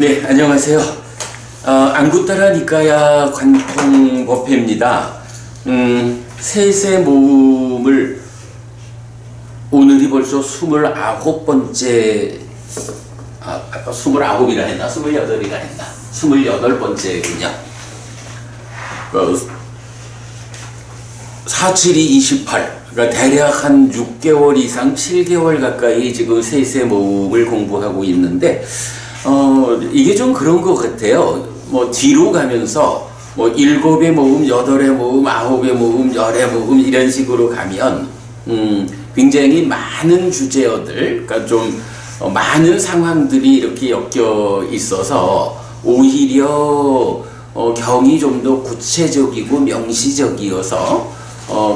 네, 안녕하세요. 안구따라 니까야 관통법회입니다. 셋의 모음을 오늘이 벌써 29번째, 29이라 했나? 28이라 했나? 28번째군요. 47이 28. 그러니까 대략 한 6개월 이상 7개월 가까이 지금 셋의 모음을 공부하고 있는데, 이게 좀 그런 것 같아요. 뭐 뒤로 가면서 뭐 7의 모음, 8의 모음, 9의 모음, 10의 모음 이런 식으로 가면 굉장히 많은 주제어들, 그러니까 좀 많은 상황들이 이렇게 엮여 있어서 오히려 경이 좀 더 구체적이고 명시적이어서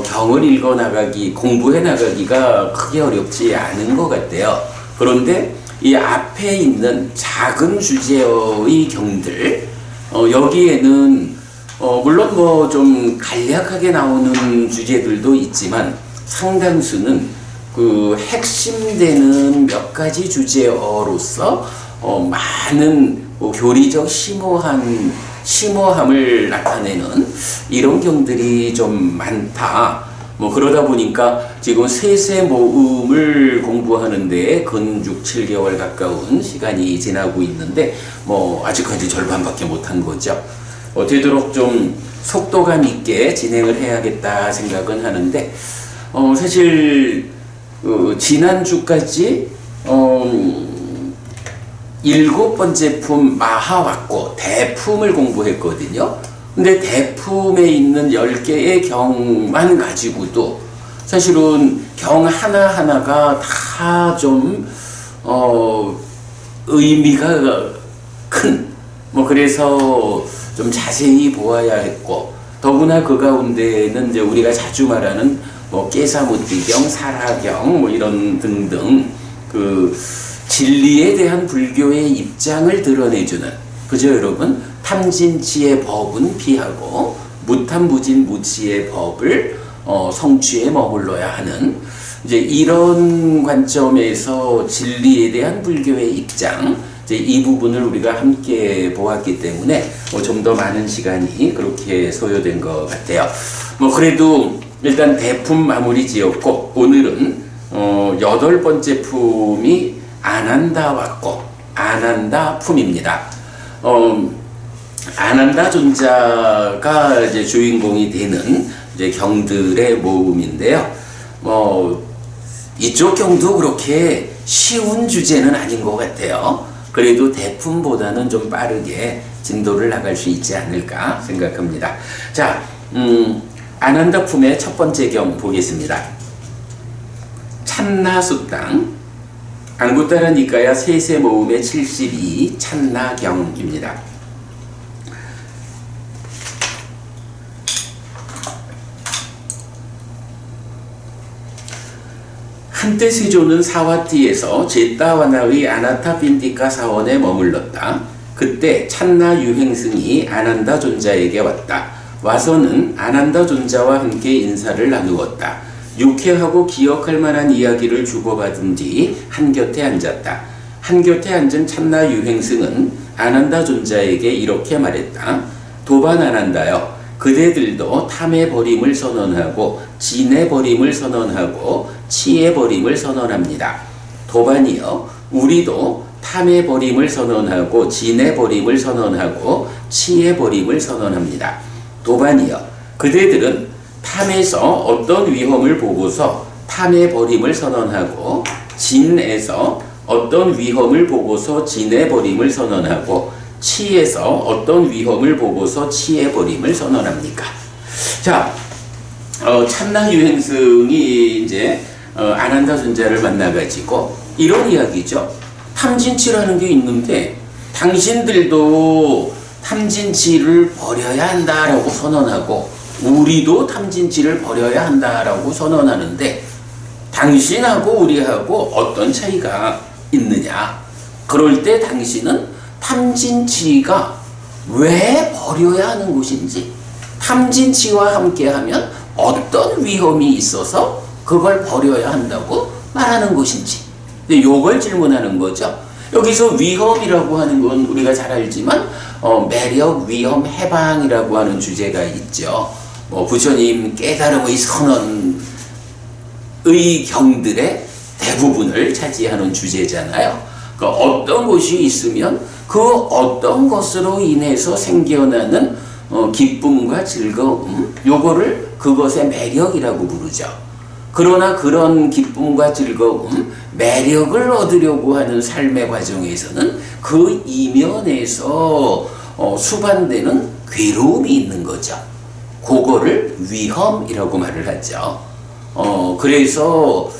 경을 읽어 나가기, 공부해 나가기가 크게 어렵지 않은 것 같아요. 그런데 이 앞에 있는 작은 주제어의 경들, 여기에는 물론 뭐 좀 간략하게 나오는 주제들도 있지만 상당수는 그 핵심되는 몇 가지 주제어로서 많은 교리적 심오함을 나타내는 이런 경들이 좀 많다. 뭐 그러다 보니까 지금 셋의 모음을 공부하는 데에 근 6, 7개월 가까운 시간이 지나고 있는데 뭐 아직까지 절반밖에 못한 거죠. 되도록 좀 속도감 있게 진행을 해야겠다 생각은 하는데 사실 지난주까지 7번째 품 마하왔고 대품을 공부했거든요. 근데 대품에 있는 10개의 경만 가지고도 사실은 경 하나하나가 다 좀 의미가 큰, 뭐 그래서 좀 자세히 보아야 했고, 더구나 그 가운데는 이제 우리가 자주 말하는 뭐 깨사무띠경, 사라경 뭐 이런 등등 그 진리에 대한 불교의 입장을 드러내주는, 그죠 여러분? 탐진치의 법은 피하고 무탐무진 무치의 법을 성취에 머물러야 하는, 이제 이런 관점에서 진리에 대한 불교의 입장, 이제 이 부분을 우리가 함께 보았기 때문에 좀 더 많은 시간이 그렇게 소요된 것 같아요. 뭐 그래도 일단 대품 마무리 지었고, 오늘은 8번째 품이 아난다 왔고, 아난다 품입니다. 아난다 존자가 이제 주인공이 되는 이제 경들의 모음인데요. 이쪽 경도 그렇게 쉬운 주제는 아닌 것 같아요. 그래도 대품보다는 좀 빠르게 진도를 나갈 수 있지 않을까 생각합니다. 자, 아난다 품의 첫 번째 경 보겠습니다. 찬나숫당, 안구따라 니까야 셋의 모음의 72 찬나경입니다. 한때 세조는 사와티에서 제따와나의 아나타핀티카 사원에 머물렀다. 그때 찬나 유행승이 아난다 존자에게 왔다. 와서는 아난다 존자와 함께 인사를 나누었다. 유쾌하고 기억할 만한 이야기를 주고받은 뒤 한곁에 앉았다. 한곁에 앉은 찬나 유행승은 아난다 존자에게 이렇게 말했다. 도반 아난다여, 그대들도 탐의 버림을 선언하고 진의 버림을 선언하고 치의 버림을 선언합니다. 도반이여, 우리도 탐의 버림을 선언하고 진의 버림을 선언하고 치의 버림을 선언합니다. 도반이여, 그대들은 탐에서 어떤 위험을 보고서 탐의 버림을 선언하고 진에서 어떤 위험을 보고서 진의 버림을 선언하고 치에서 어떤 위험을 보고서 치의 버림을 선언합니까? 자, 찬나 유행승이 이제 아난다 존자를 만나가지고 이런 이야기죠. 탐진치라는 게 있는데 당신들도 탐진치를 버려야 한다라고 선언하고 우리도 탐진치를 버려야 한다라고 선언하는데 당신하고 우리하고 어떤 차이가 있느냐? 그럴 때 당신은 탐진치가 왜 버려야 하는 것인지, 탐진치와 함께하면 어떤 위험이 있어서 그걸 버려야 한다고 말하는 것인지, 요걸 질문하는 거죠. 여기서 위험이라고 하는 건 우리가 잘 알지만 매력, 위험, 해방이라고 하는 주제가 있죠. 부처님 깨달음의 선언의 경들의 대부분을 차지하는 주제잖아요. 그러니까 어떤 것이 있으면 그 어떤 것으로 인해서 생겨나는 기쁨과 즐거움, 요거를 그것의 매력이라고 부르죠. 그러나 그런 기쁨과 즐거움, 매력을 얻으려고 하는 삶의 과정에서는 그 이면에서 수반되는 괴로움이 있는 거죠. 그거를 위험이라고 말을 하죠. 그래서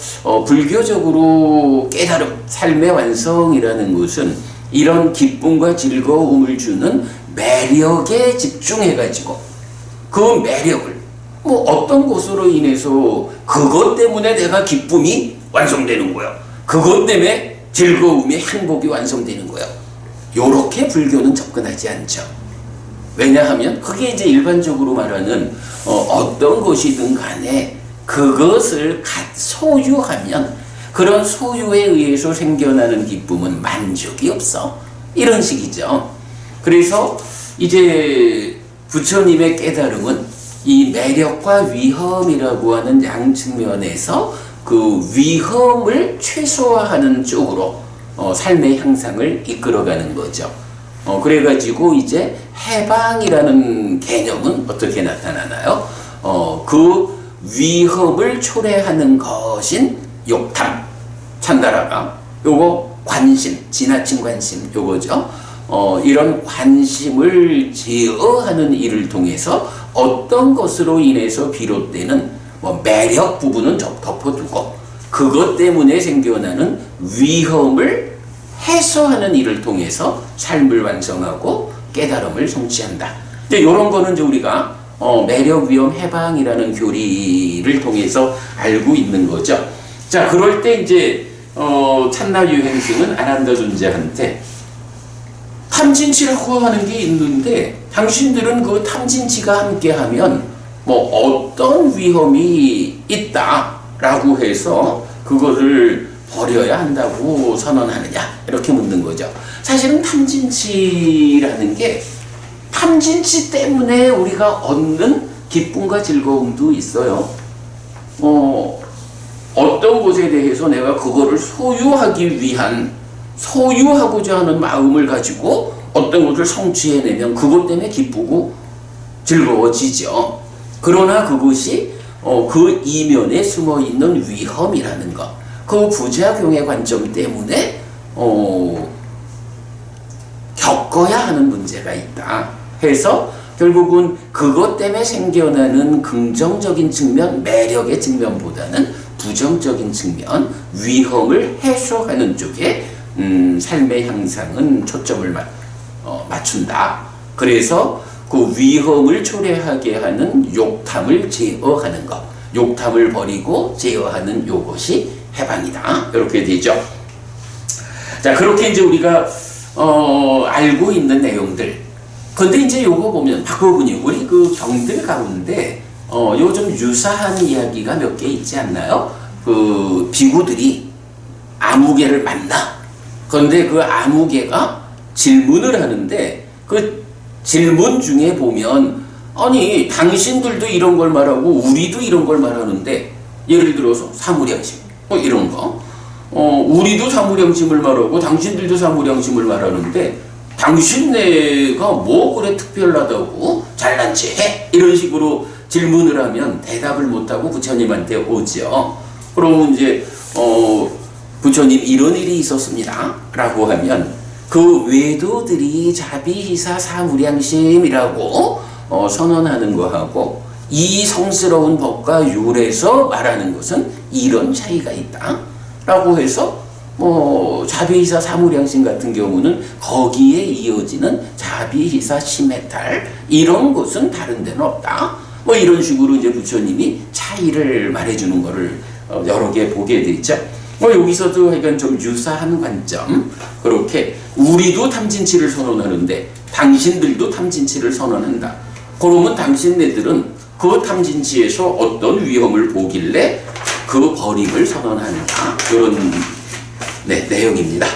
불교적으로 깨달음, 삶의 완성이라는 것은 이런 기쁨과 즐거움을 주는 매력에 집중해가지고 그 매력을 어떤 것으로 인해서 그것 때문에 내가 기쁨이 완성되는 거야. 그것 때문에 즐거움이 행복이 완성되는 거야. 요렇게 불교는 접근하지 않죠. 왜냐하면 그게 이제 일반적으로 말하는 어떤 것이든 간에 그것을 소유하면 그런 소유에 의해서 생겨나는 기쁨은 만족이 없어. 이런 식이죠. 그래서 이제 부처님의 깨달음은 이 매력과 위험이라고 하는 양 측면에서 그 위험을 최소화하는 쪽으로 삶의 향상을 이끌어가는 거죠. 그래가지고 이제 해방이라는 개념은 어떻게 나타나나요? 그 위험을 초래하는 것인 욕탐, 찬다라가 요거 관심, 지나친 관심 요거죠. 이런 관심을 제어하는 일을 통해서 어떤 것으로 인해서 비롯되는 매력 부분은 덮어두고 그것 때문에 생겨나는 위험을 해소하는 일을 통해서 삶을 완성하고 깨달음을 성취한다. 이제 이런 거는 이제 우리가 매력, 위험, 해방이라는 교리를 통해서 알고 있는 거죠. 자, 그럴 때 이제 찬나 유행승은 아난다 존재한테 탐진치라고 하는 게 있는데 당신들은 그 탐진치가 함께하면 어떤 위험이 있다라고 해서 그거를 버려야 한다고 선언하느냐 이렇게 묻는 거죠. 사실은 탐진치라는 게 탐진치 때문에 우리가 얻는 기쁨과 즐거움도 있어요. 어떤 것에 대해서 내가 그거를 소유하기 위한 소유하고자 하는 마음을 가지고 어떤 것을 성취해내면 그것 때문에 기쁘고 즐거워지죠. 그러나 그것이 그 이면에 숨어있는 위험이라는 것, 그 부작용의 관점 때문에 겪어야 하는 문제가 있다 해서 결국은 그것 때문에 생겨나는 긍정적인 측면, 매력의 측면보다는 부정적인 측면, 위험을 해소하는 쪽에 삶의 향상은 초점을 맞춘다. 그래서 그 위험을 초래하게 하는 욕탐을 제어하는 것, 욕탐을 버리고 제어하는 요것이 해방이다. 이렇게 되죠. 자, 그렇게 이제 우리가 알고 있는 내용들. 근데 이제 요거 보면 박호분이 우리 그 경들 가운데 요 좀 유사한 이야기가 몇 개 있지 않나요? 그 비구들이 아무개를 만나. 그런데 그 아무개가 질문을 하는데 그 질문 중에 보면 아니 당신들도 이런 걸 말하고 우리도 이런 걸 말하는데 예를 들어서 사무량심 이런 거 우리도 사무량심을 말하고 당신들도 사무량심을 말하는데 당신네가 뭐 그래 특별하다고 잘난 체 해? 이런 식으로 질문을 하면 대답을 못하고 부처님한테 오죠. 그러면 이제 부처님 이런 일이 있었습니다 라고 하면 그 외도들이 자비희사 사무량심이라고 선언하는 거하고 이 성스러운 법과 율에서 말하는 것은 이런 차이가 있다 라고 해서 자비희사 사무량심 같은 경우는 거기에 이어지는 자비희사 심해탈 이런 것은 다른 데는 없다. 이런 식으로 이제 부처님이 차이를 말해주는 거를 여러 개 보게 되죠. 여기서도 하여간 좀 유사한 관점. 그렇게 우리도 탐진치를 선언하는데 당신들도 탐진치를 선언한다. 그러면 당신네들은 그 탐진치에서 어떤 위험을 보길래 그 버림을 선언하는가. 이런 내용입니다.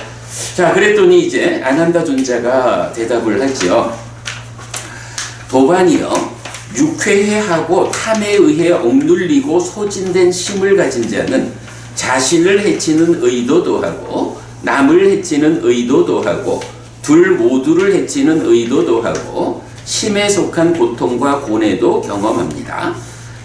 자, 그랬더니 이제 아난다존자가 대답을 하죠. 도반이여, 육회해하고 탐에 의해 억눌리고 소진된 심을 가진 자는 자신을 해치는 의도도 하고 남을 해치는 의도도 하고 둘 모두를 해치는 의도도 하고 심에 속한 고통과 고뇌도 경험합니다.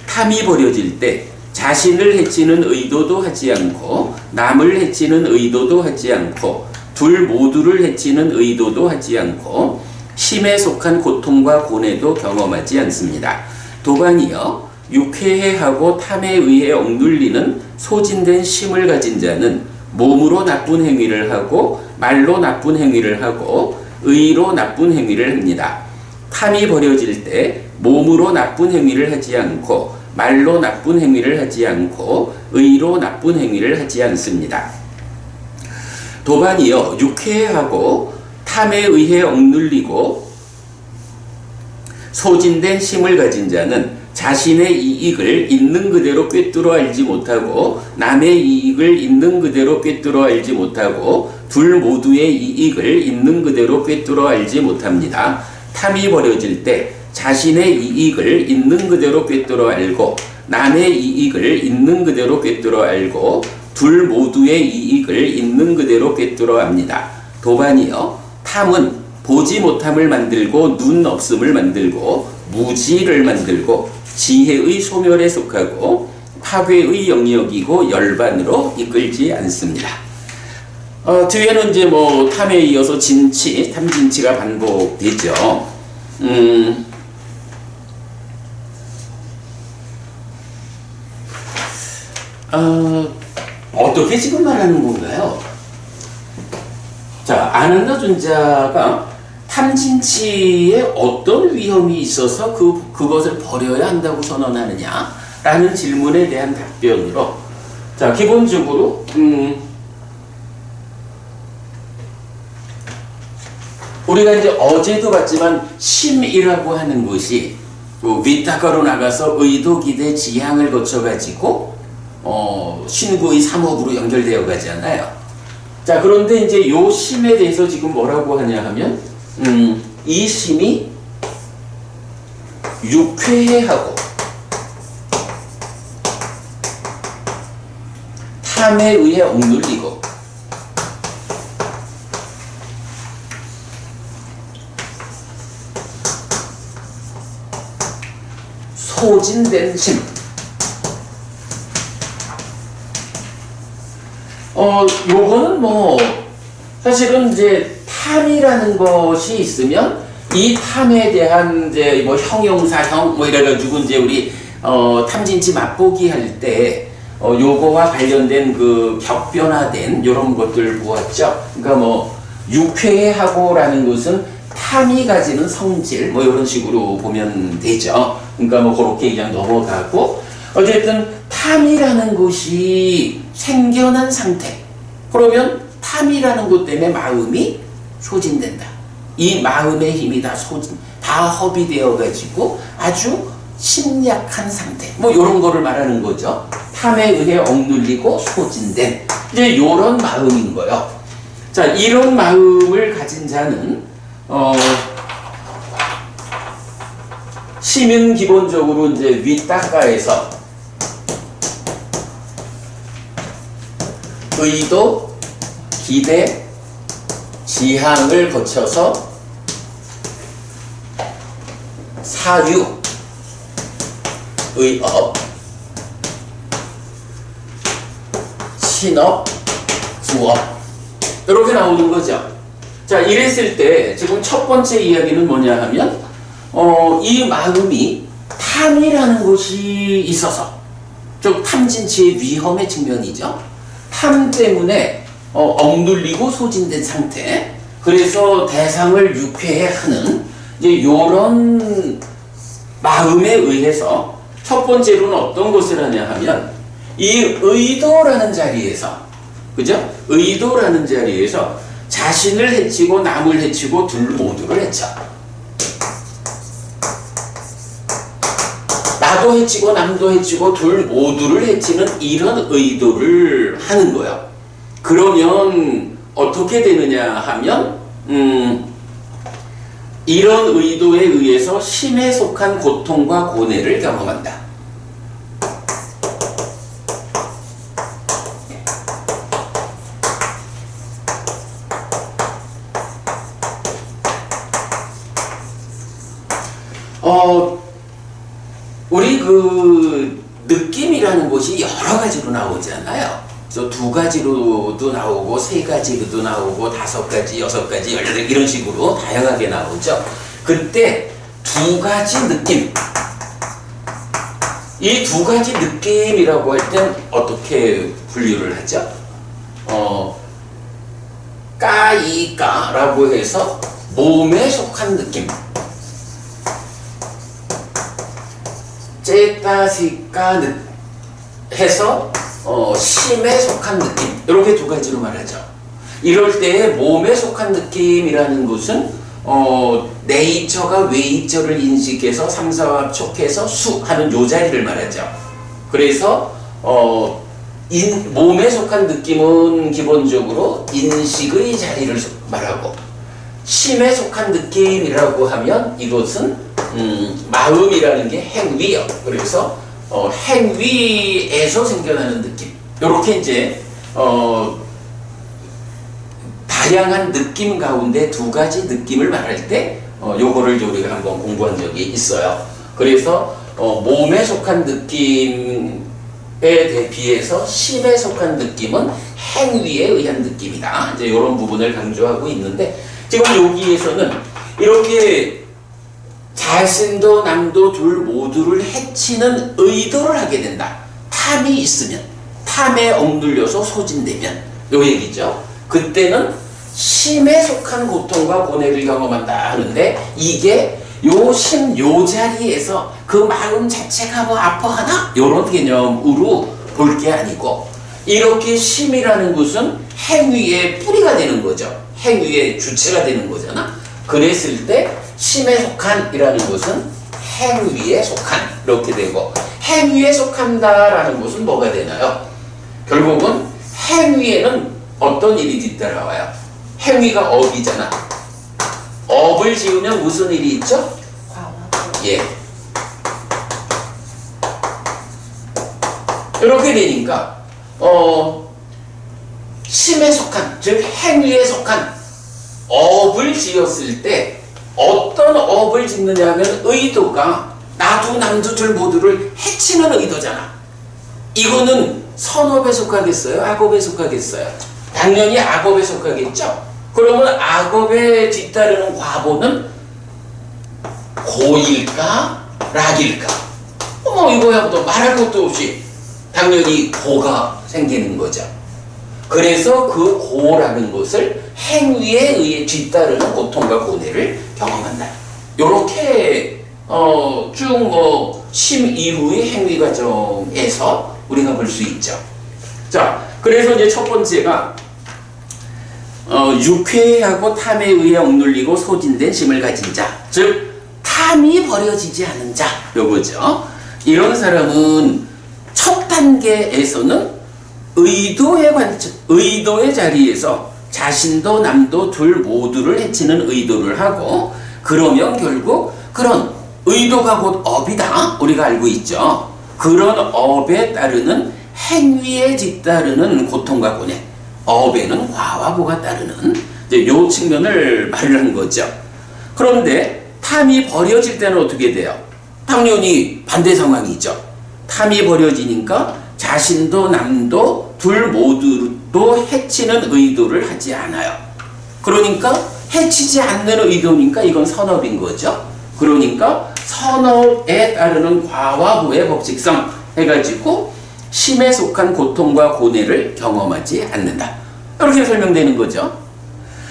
탐이 버려질 때 자신을 해치는 의도도 하지 않고 남을 해치는 의도도 하지 않고 둘 모두를 해치는 의도도 하지 않고 심에 속한 고통과 고뇌도 경험하지 않습니다. 도반이여, 육회해하고 탐에 의해 억눌리는 소진된 심을 가진 자는 몸으로 나쁜 행위를 하고 말로 나쁜 행위를 하고 의로 나쁜 행위를 합니다. 탐이 버려질 때 몸으로 나쁜 행위를 하지 않고 말로 나쁜 행위를 하지 않고 의로 나쁜 행위를 하지 않습니다. 도반이여, 육회하고 탐에 의해 억눌리고 소진된 심을 가진 자는 자신의 이익을 있는 그대로 꿰뚫어 알지 못하고 남의 이익을 있는 그대로 꿰뚫어 알지 못하고 둘 모두의 이익을 있는 그대로 꿰뚫어 알지 못합니다. 탐이 버려질 때 자신의 이익을 있는 그대로 꿰뚫어 알고 남의 이익을 있는 그대로 꿰뚫어 알고 둘 모두의 이익을 있는 그대로 꿰뚫어 압니다. 도반이여, 탐은 보지 못함을 만들고 눈 없음을 만들고 무지를 만들고 지혜의 소멸에 속하고 파괴의 영역이고 열반으로 이끌지 않습니다. 뒤에는 이제 뭐 탐에 이어서 진치, 탐진치가 반복되죠. 어떻게 지금 말하는 건가요? 자, 아난다존자가 탐진치에 어떤 위험이 있어서 그것을 버려야 한다고 선언하느냐? 라는 질문에 대한 답변으로, 자, 기본적으로, 우리가 이제 어제도 봤지만, 심이라고 하는 것이, 위탁가로 나가서 의도, 기대, 지향을 거쳐가지고, 신구의 삼업으로 연결되어 가잖아요. 자, 그런데 이제 요 심에 대해서 지금 뭐라고 하냐 하면, 이 심이 육회하고 탐에 의해 억눌리고 소진된 심. 요거는 뭐 사실은 이제 탐이라는 것이 있으면 이 탐에 대한 이제 뭐 형용사형 뭐 이래가지고 이제 우리 탐진치 맛보기 할 때 요거와 관련된 그 격변화된 요런 것들 보았죠. 그러니까 뭐 육회하고라는 것은 탐이 가지는 성질 뭐 이런 식으로 보면 되죠. 그러니까 뭐 그렇게 그냥 넘어가고 어쨌든 탐이라는 것이 생겨난 상태. 그러면 탐이라는 것 때문에 마음이 소진된다. 이 마음의 힘이 다 허비되어 가지고 아주 심약한 상태. 뭐 이런 거를 말하는 거죠. 탐에 의해 억눌리고 소진된 이제 이런 마음인 거예요. 자, 이런 마음을 가진 자는 심은 기본적으로 이제 윗닦아에서 의도, 기대, 지향을 거쳐서 사유, 의업, 신업, 수업 이렇게 나오는 거죠. 자, 이랬을 때 지금 첫 번째 이야기는 뭐냐 하면 이 마음이 탐이라는 것이 있어서 즉 탐진치의 위험의 측면이죠. 탐 때문에 억눌리고 소진된 상태. 그래서 대상을 육회해 하는 이제 요런 마음에 의해서 첫 번째로는 어떤 것을 하냐 하면 이 의도라는 자리에서 그죠? 의도라는 자리에서 자신을 해치고 남을 해치고 둘 모두를 해쳐. 나도 해치고 남도 해치고 둘 모두를 해치는 이런 의도를 하는 거예요. 그러면 어떻게 되느냐 하면 이런 의도에 의해서 심에 속한 고통과 고뇌를 경험한다. 우리 느낌이라는 것이 여러 가지로 나오잖아요. 저 두 가지로도 나오고, 세 가지로도 나오고, 다섯 가지, 여섯 가지, 18 이런 식으로 다양하게 나오죠. 그때 두 가지 느낌. 이 두 가지 느낌이라고 할 땐 어떻게 분류를 하죠? 까이까라고 해서 몸에 속한 느낌. 째따시까 해서 심에 속한 느낌. 이렇게 두 가지로 말하죠. 이럴 때 몸에 속한 느낌이라는 것은 네이처가 웨이처를 인식해서 삼사와 촉해서 수 하는 요 자리를 말하죠. 그래서 몸에 속한 느낌은 기본적으로 인식의 자리를 말하고, 심에 속한 느낌이라고 하면 이것은 마음이라는 게 행위요. 그래서 행위에서 생겨나는 느낌. 이렇게 이제 다양한 느낌 가운데 두 가지 느낌을 말할 때 요거를 우리가 한번 공부한 적이 있어요. 그래서 몸에 속한 느낌에 비해서 심에 속한 느낌은 행위에 의한 느낌이다. 이제 이런 부분을 강조하고 있는데, 지금 여기에서는 이렇게 자신도 남도 둘 모두를 해치는 의도를 하게 된다. 탐이 있으면, 탐에 억눌려서 소진되면, 요 얘기죠. 그때는 심에 속한 고통과 고뇌를 경험한다 하는데, 이게 요 심, 요 자리에서 그 마음 자체가 뭐 아파하나? 요런 개념으로 볼 게 아니고, 이렇게 심이라는 것은 행위의 뿌리가 되는 거죠. 행위의 주체가 되는 거잖아. 그랬을 때 심에 속한이라는 것은 행위에 속한, 이렇게 되고, 행위에 속한다라는 것은 뭐가 되나요? 결국은 행위에는 어떤 일이 뒤따라와요? 행위가 업이잖아. 업을 지으면 무슨 일이 있죠? 예. 이렇게 되니까 심에 속한, 즉 행위에 속한 업을 지었을 때 어떤 업을 짓느냐 하면 의도가 나도 남도 둘 모두를 해치는 의도잖아. 이거는 선업에 속하겠어요? 악업에 속하겠어요? 당연히 악업에 속하겠죠? 그러면 악업에 뒤따르는 과보는 고일까? 락일까? 이거야 또 말할 것도 없이 당연히 고가 생기는 거죠. 그래서 그 고라는 것을 행위에 의해 뒤따르는 고통과 고뇌를 경험한다. 요렇게 쭉 심 이후의 행위 과정에서 우리가 볼 수 있죠. 자, 그래서 이제 첫 번째가 유쾌하고 탐에 의해 억눌리고 소진된 심을 가진 자, 즉 탐이 버려지지 않은 자, 요거죠. 이런 사람은 첫 단계에서는 의도의 자리에서 자신도 남도 둘 모두를 해치는 의도를 하고, 그러면 결국 그런 의도가 곧 업이다, 우리가 알고 있죠. 그런 업에 따르는 행위에 뒤따르는 고통과 고뇌, 업에는 과와 보가 따르는 이제 요 측면을 말을 한 거죠. 그런데 탐이 버려질 때는 어떻게 돼요? 당연히 반대 상황이죠. 탐이 버려지니까 자신도 남도 둘 모두도 해치는 의도를 하지 않아요. 그러니까 해치지 않는 의도니까 이건 선업인 거죠. 그러니까 선업에 따르는 과와 보의 법칙성 해가지고 심에 속한 고통과 고뇌를 경험하지 않는다. 이렇게 설명되는 거죠.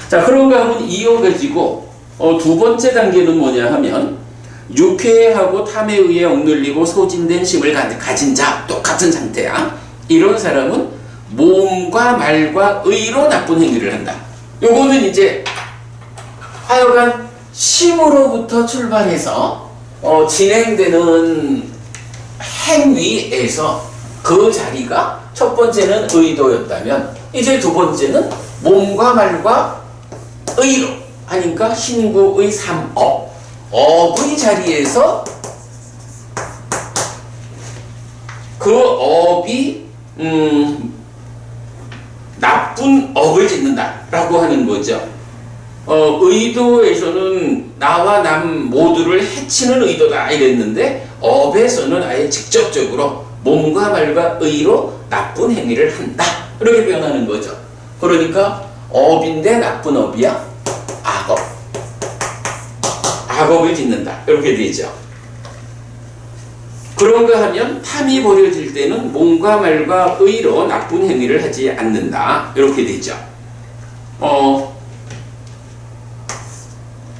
자, 그런가 하면 이어가지고 두 번째 단계는 뭐냐 하면 유쾌하고 탐에 의해 억눌리고 소진된 심을 가진 자, 똑같은 상태야. 이런 사람은 몸과 말과 의로 나쁜 행위를 한다. 요거는 이제 하여간 심으로부터 출발해서 진행되는 행위에서 그 자리가 첫 번째는 의도였다면 이제 두 번째는 몸과 말과 의로 하니까 신구의 3업. 업의 자리에서 그 업이 나쁜 업을 짓는다라고 하는 거죠. 의도에서는 나와 남 모두를 해치는 의도다 이랬는데 업에서는 아예 직접적으로 몸과 말과 의로 나쁜 행위를 한다 이렇게 표현하는 거죠. 그러니까 업인데 나쁜 업이야? 악업. 악업을 짓는다 이렇게 되죠. 그런가 하면 탐이 버려질 때는 몸과 말과 의로 나쁜 행위를 하지 않는다 이렇게 되죠.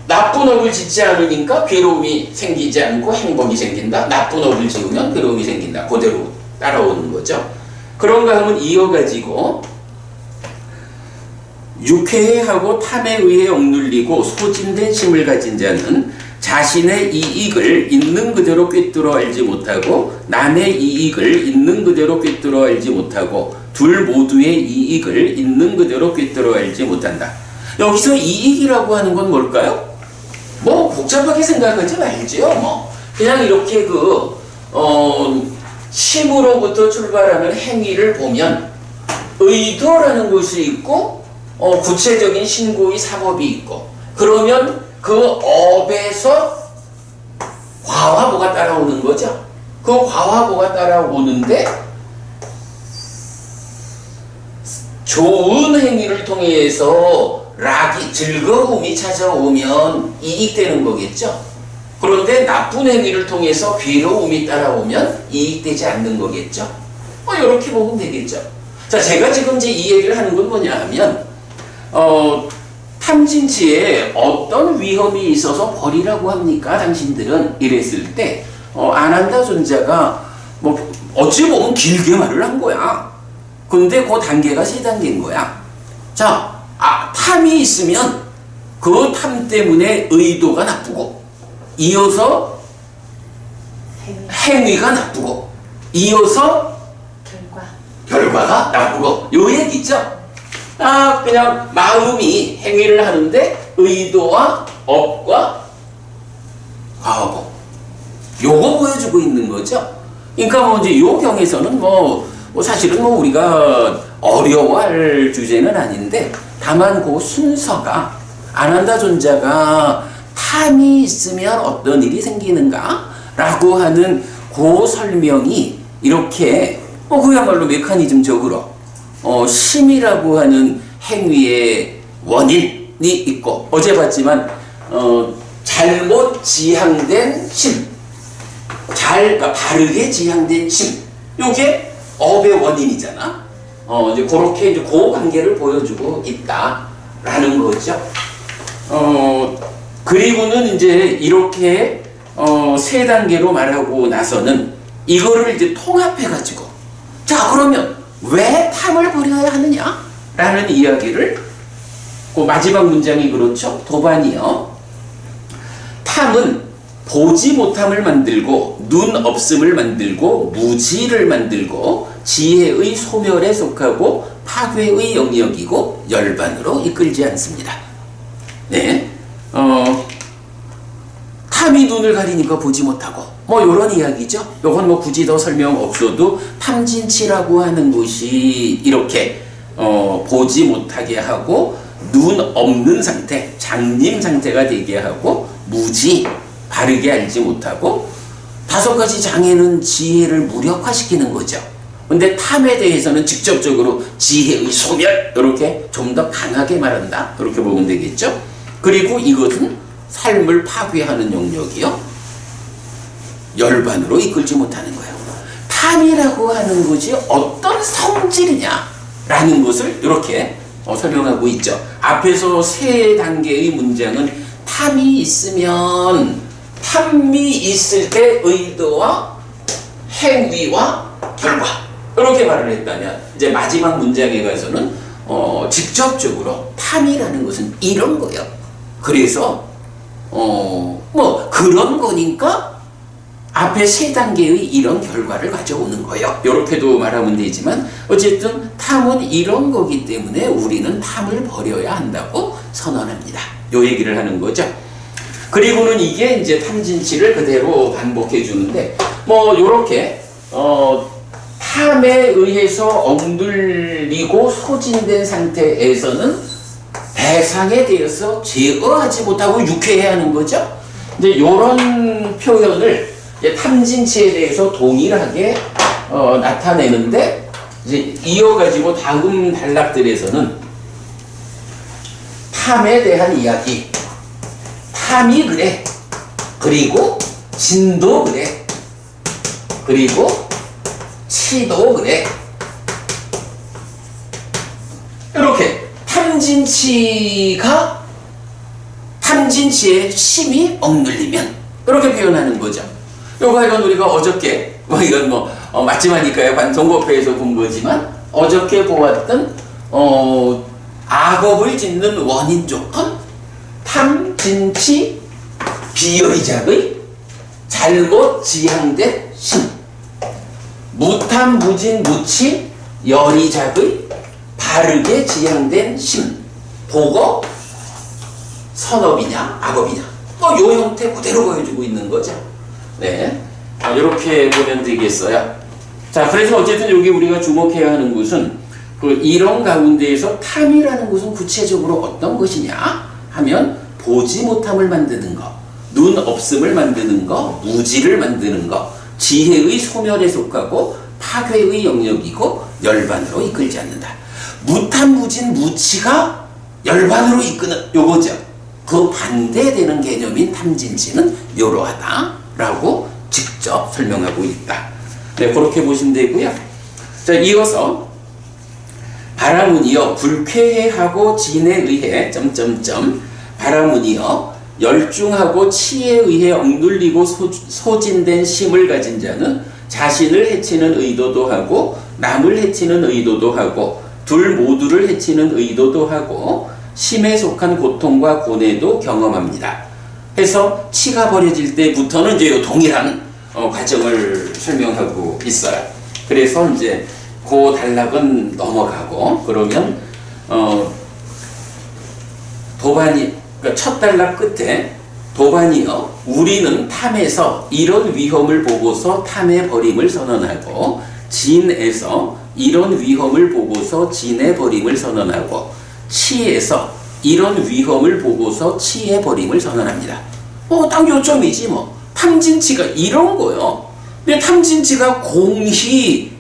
나쁜 업을 짓지 않으니까 괴로움이 생기지 않고 행복이 생긴다. 나쁜 업을 지으면 괴로움이 생긴다. 그대로 따라오는 거죠. 그런가 하면 이어가지고 유쾌해하고 탐에 의해 억눌리고 소진된 심을 가진 자는 자신의 이익을 있는 그대로 꿰뚫어 알지 못하고 남의 이익을 있는 그대로 꿰뚫어 알지 못하고 둘 모두의 이익을 있는 그대로 꿰뚫어 알지 못한다. 여기서 이익이라고 하는 건 뭘까요? 뭐 복잡하게 생각하지 말죠. 그냥 이렇게 심으로부터 출발하는 행위를 보면 의도라는 것이 있고 구체적인 신고의 삼업이 있고 그러면 그 업에서 과와 보가 따라오는 거죠. 그 과와 보가 따라오는데 좋은 행위를 통해서 즐거움이 찾아오면 이익되는 거겠죠. 그런데 나쁜 행위를 통해서 괴로움이 따라오면 이익되지 않는 거겠죠. 이렇게 보면 되겠죠. 자, 제가 지금 이제 이 얘기를 하는 건 뭐냐 하면 탐진치에 어떤 위험이 있어서 버리라고 합니까? 당신들은 이랬을 때 아난다 존자가 어찌 보면 길게 말을 한 거야. 근데 그 단계가 3단계인 거야. 자, 탐이 있으면 그 탐 때문에 의도가 나쁘고 이어서 행위가 나쁘고 이어서 결과가 나쁘고 요 얘기죠. 그냥 마음이 행위를 하는데 의도와 업과 과업 요거 보여주고 있는 거죠. 그러니까 이제 요 경에서는 사실은 우리가 어려워할 주제는 아닌데 다만 그 순서가 아난다 존자가 탐이 있으면 어떤 일이 생기는가 라고 하는 그 설명이 이렇게 그야말로 메커니즘적으로 심이라고 하는 행위의 원인이 있고 어제 봤지만 잘못 지향된 심 그러니까 바르게 지향된 심 요게 업의 원인이잖아. 이제 그렇게 이제 그 관계를 보여주고 있다라는 거죠. 그리고는 이제 이렇게 3단계로 말하고 나서는 이거를 이제 통합해가지고 자 그러면 왜 탐을 버려야 하느냐? 라는 이야기를 그 마지막 문장이 그렇죠. 도반이요. 탐은 보지 못함을 만들고 눈 없음을 만들고 무지를 만들고 지혜의 소멸에 속하고 파괴의 영역이고 열반으로 이끌지 않습니다. 네, 탐이 눈을 가리니까 보지 못하고 요런 이야기죠. 요건 굳이 더 설명 없어도 탐진치라고 하는 것이 이렇게 보지 못하게 하고 눈 없는 상태, 장님 상태가 되게 하고 무지, 바르게 알지 못하고 5가지 장애는 지혜를 무력화시키는 거죠. 근데 탐에 대해서는 직접적으로 지혜의 소멸 이렇게 좀 더 강하게 말한다. 그렇게 보면 되겠죠. 그리고 이것은 삶을 파괴하는 영역이요. 열반으로 이끌지 못하는 거예요. 탐이라고 하는 것이 어떤 성질이냐라는 것을 이렇게 설명하고 있죠. 앞에서 3단계의 문장은 탐이 있으면 탐이 있을 때 의도와 행위와 결과 이렇게 말을 했다면 이제 마지막 문장에 가서는 직접적으로 탐이라는 것은 이런 거예요. 그래서 그런 거니까 앞에 세 단계의 이런 결과를 가져오는 거예요. 이렇게도 말하면 되지만 어쨌든 탐은 이런 거기 때문에 우리는 탐을 버려야 한다고 선언합니다. 요 얘기를 하는 거죠. 그리고는 이게 이제 탐진치를 그대로 반복해 주는데 뭐 요렇게 탐에 의해서 억눌리고 소진된 상태에서는 대상에 대해서 제어하지 못하고 유쾌해야 하는 거죠. 근데 요런 표현을 탐진치에 대해서 동일하게 나타내는데 이제 이어가지고 다음 단락들에서는 탐에 대한 이야기, 탐이 그래, 그리고 진도 그래, 그리고 치도 그래, 이렇게 탐진치의 심이 억눌리면 이렇게 표현하는 거죠. 요거 이건 우리가 어저께 이건 맞지마니까요. 관통법회에서 본 거지만 어저께 보았던 악업을 짓는 원인 조건 탐진치 비의작의 잘못 지향된 심, 무탐 무진 무치 열의작의 바르게 지향된 심, 보고 선업이냐 악업이냐 요 형태 그대로 보여주고 있는 거죠. 네, 이렇게 보면 되겠어요. 자, 그래서 어쨌든 여기 우리가 주목해야 하는 것은 이런 가운데에서 탐이라는 것은 구체적으로 어떤 것이냐 하면 보지 못함을 만드는 것, 눈 없음을 만드는 것, 무지를 만드는 것, 지혜의 소멸에 속하고 파괴의 영역이고 열반으로 이끌지 않는다. 무탐무진 무치가 열반으로 이끄는 요거죠. 그 반대되는 개념인 탐진치는 이러하다라고 직접 설명하고 있다. 네, 그렇게 보시면 되고요. 자, 이어서 바라문이여 불쾌해하고 진에 의해 바라문이여 열중하고 치에 의해 억눌리고 소진된 심을 가진 자는 자신을 해치는 의도도 하고 남을 해치는 의도도 하고 둘 모두를 해치는 의도도 하고 심에 속한 고통과 고뇌도 경험합니다. 해서 치가 버려질 때부터는 이제 동일한 과정을 설명하고 있어요. 그래서 이제 그 단락은 넘어가고 그러면 도반이 그러니까 첫 단락 끝에 도반이여 우리는 탐에서 이런 위험을 보고서 탐의 버림을 선언하고 진에서 이런 위험을 보고서 진의 버림을 선언하고 치에서 이런 위험을 보고서 치의 버림을 선언합니다. 딱 요점이지 뭐. 탐진치가 이런 거요. 근데 탐진치가 공히